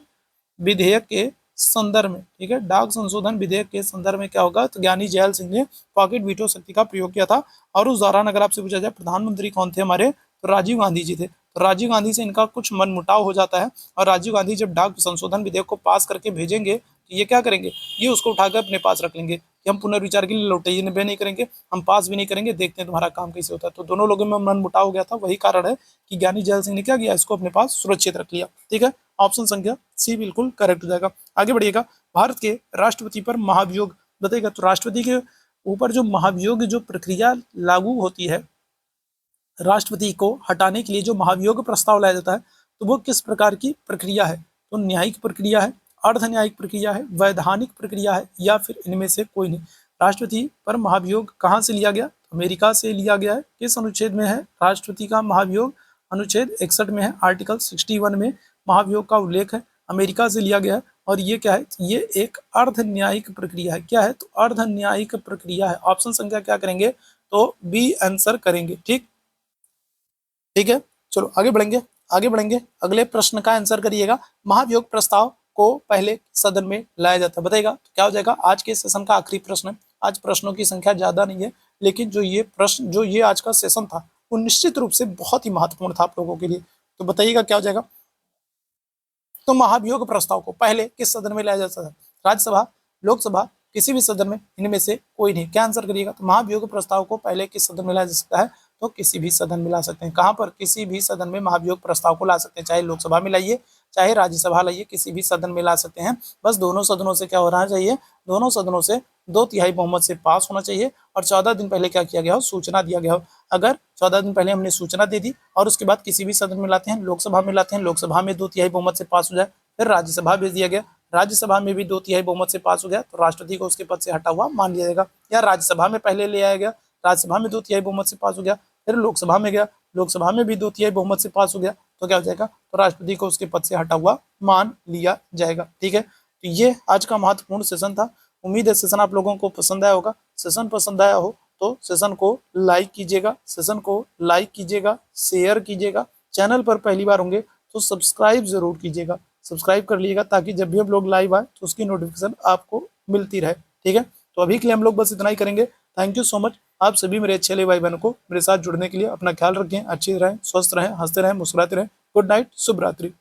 विधेयक के संदर्भ में। ठीक है, डाक संशोधन विधेयक के संदर्भ में क्या होगा? तो ज्ञानी जैल सिंह ने पॉकेट वीटो शक्ति का प्रयोग किया था। और उस दौरान अगर आपसे पूछा जाए प्रधानमंत्री कौन थे हमारे, तो राजीव गांधी जी थे। तो राजीव गांधी से इनका कुछ मनमुटाव हो जाता है और राजीव गांधी जब डाक संशोधन विधेयक को पास करके भेजेंगे तो ये क्या करेंगे? ये उसको उठाकर अपने पास रख लेंगे कि हम पुनर्विचार के लिए लौटाइए नहीं करेंगे, हम पास भी नहीं करेंगे, देखते हैं तुम्हारा काम कैसे होता है। तो दोनों लोगों में मनमुटाव हो गया था। वही कारण है कि ज्ञानी जैल सिंह ने क्या किया? इसको अपने पास सुरक्षित रख लिया। ठीक है, ऑप्शन संख्या सी बिल्कुल करेक्ट हो जाएगा। आगे बढ़िएगा। भारत के राष्ट्रपति पर महाभियोग बताइएगा। तो राष्ट्रपति के ऊपर जो महाभियोग जो प्रक्रिया लागू होती है, राष्ट्रपति को हटाने के लिए जो महाभियोग प्रस्ताव लाया जाता है, तो वो किस प्रकार की प्रक्रिया है? तो न्यायिक प्रक्रिया है, अर्ध न्यायिक प्रक्रिया है, वैधानिक प्रक्रिया है, या फिर इनमें से कोई नहीं। राष्ट्रपति पर महाभियोग कहाँ से लिया गया? अमेरिका से लिया गया है। किस अनुच्छेद में है राष्ट्रपति का महाभियोग? अनुच्छेद 61 में है, आर्टिकल 61 में महाभियोग का उल्लेख है, अमेरिका से लिया गया है। और ये क्या है? ये एक अर्ध न्यायिक प्रक्रिया है। क्या है? तो अर्ध न्यायिक प्रक्रिया है। ऑप्शन संख्या क्या करेंगे? तो बी आंसर करेंगे। ठीक है, चलो आगे बढ़ेंगे। अगले प्रश्न का आंसर करिएगा। महाभियोग प्रस्ताव को पहले सदन में लाया जाता है, बताइएगा तो क्या हो जाएगा? आज के सेशन का आखिरी प्रश्न है। आज प्रश्नों की संख्या ज्यादा नहीं है, लेकिन जो ये आज का सेशन था वो निश्चित रूप से बहुत ही महत्वपूर्ण था आप लोगों के लिए। तो बताइएगा क्या हो जाएगा? तो महाभियोग प्रस्ताव को पहले किस सदन में लाया जाता है? राज्यसभा, लोकसभा, किसी भी सदन में, इनमें से कोई नहीं। क्या आंसर करिएगा? तो महाभियोग प्रस्ताव को पहले किस सदन में लाया जा सकता है? तो किसी भी सदन में ला सकते हैं। कहां पर? किसी भी सदन में महाभियोग प्रस्ताव को ला सकते हैं, चाहे लोकसभा में लाइए, चाहे राज्यसभा लाइए, किसी भी सदन में ला सकते हैं। बस दोनों सदनों से क्या होना चाहिए? दोनों सदनों से 2/3 बहुमत से पास होना चाहिए, और 14 दिन पहले क्या किया गया हो? सूचना दिया गया हो। अगर 14 दिन पहले हमने सूचना दे दी और उसके बाद किसी भी सदन में लाते हैं, लोकसभा में लाते हैं, लोकसभा में 2/3 बहुमत से पास हो जाए, फिर राज्यसभा भेज दिया गया, राज्यसभा में भी 2/3 बहुमत से पास हो गया, तो राष्ट्रपति को उसके पद से हटा हुआ मान लिया जाएगा। या राज्यसभा में पहले ले आया गया, राज्यसभा में 2/3 बहुमत से पास हो गया, फिर लोकसभा में गया, लोकसभा में भी 2/3 बहुमत से पास हो गया, तो क्या हो जाएगा? तो राष्ट्रपति को उसके पद से हटा हुआ मान लिया जाएगा। ठीक है, तो ये आज का महत्वपूर्ण सेशन था। उम्मीद है सेशन आप लोगों को पसंद आया होगा। सेशन पसंद आया हो तो सेशन को लाइक कीजिएगा, शेयर कीजिएगा। चैनल पर पहली बार होंगे तो सब्सक्राइब जरूर कीजिएगा, सब्सक्राइब कर लीजिएगा, ताकि जब भी हम लोग लाइव आए तो उसकी नोटिफिकेशन आपको मिलती रहे। ठीक है, तो अभी के लिए हम लोग बस इतना ही करेंगे। Thank you so much. आप सभी मेरे अच्छे भाई बहनों को मेरे साथ जुड़ने के लिए। अपना ख्याल रखें, अच्छे रहें, स्वस्थ रहें, हंसते रहें, मुस्कुराते रहें। गुड नाइट, शुभ रात्रि।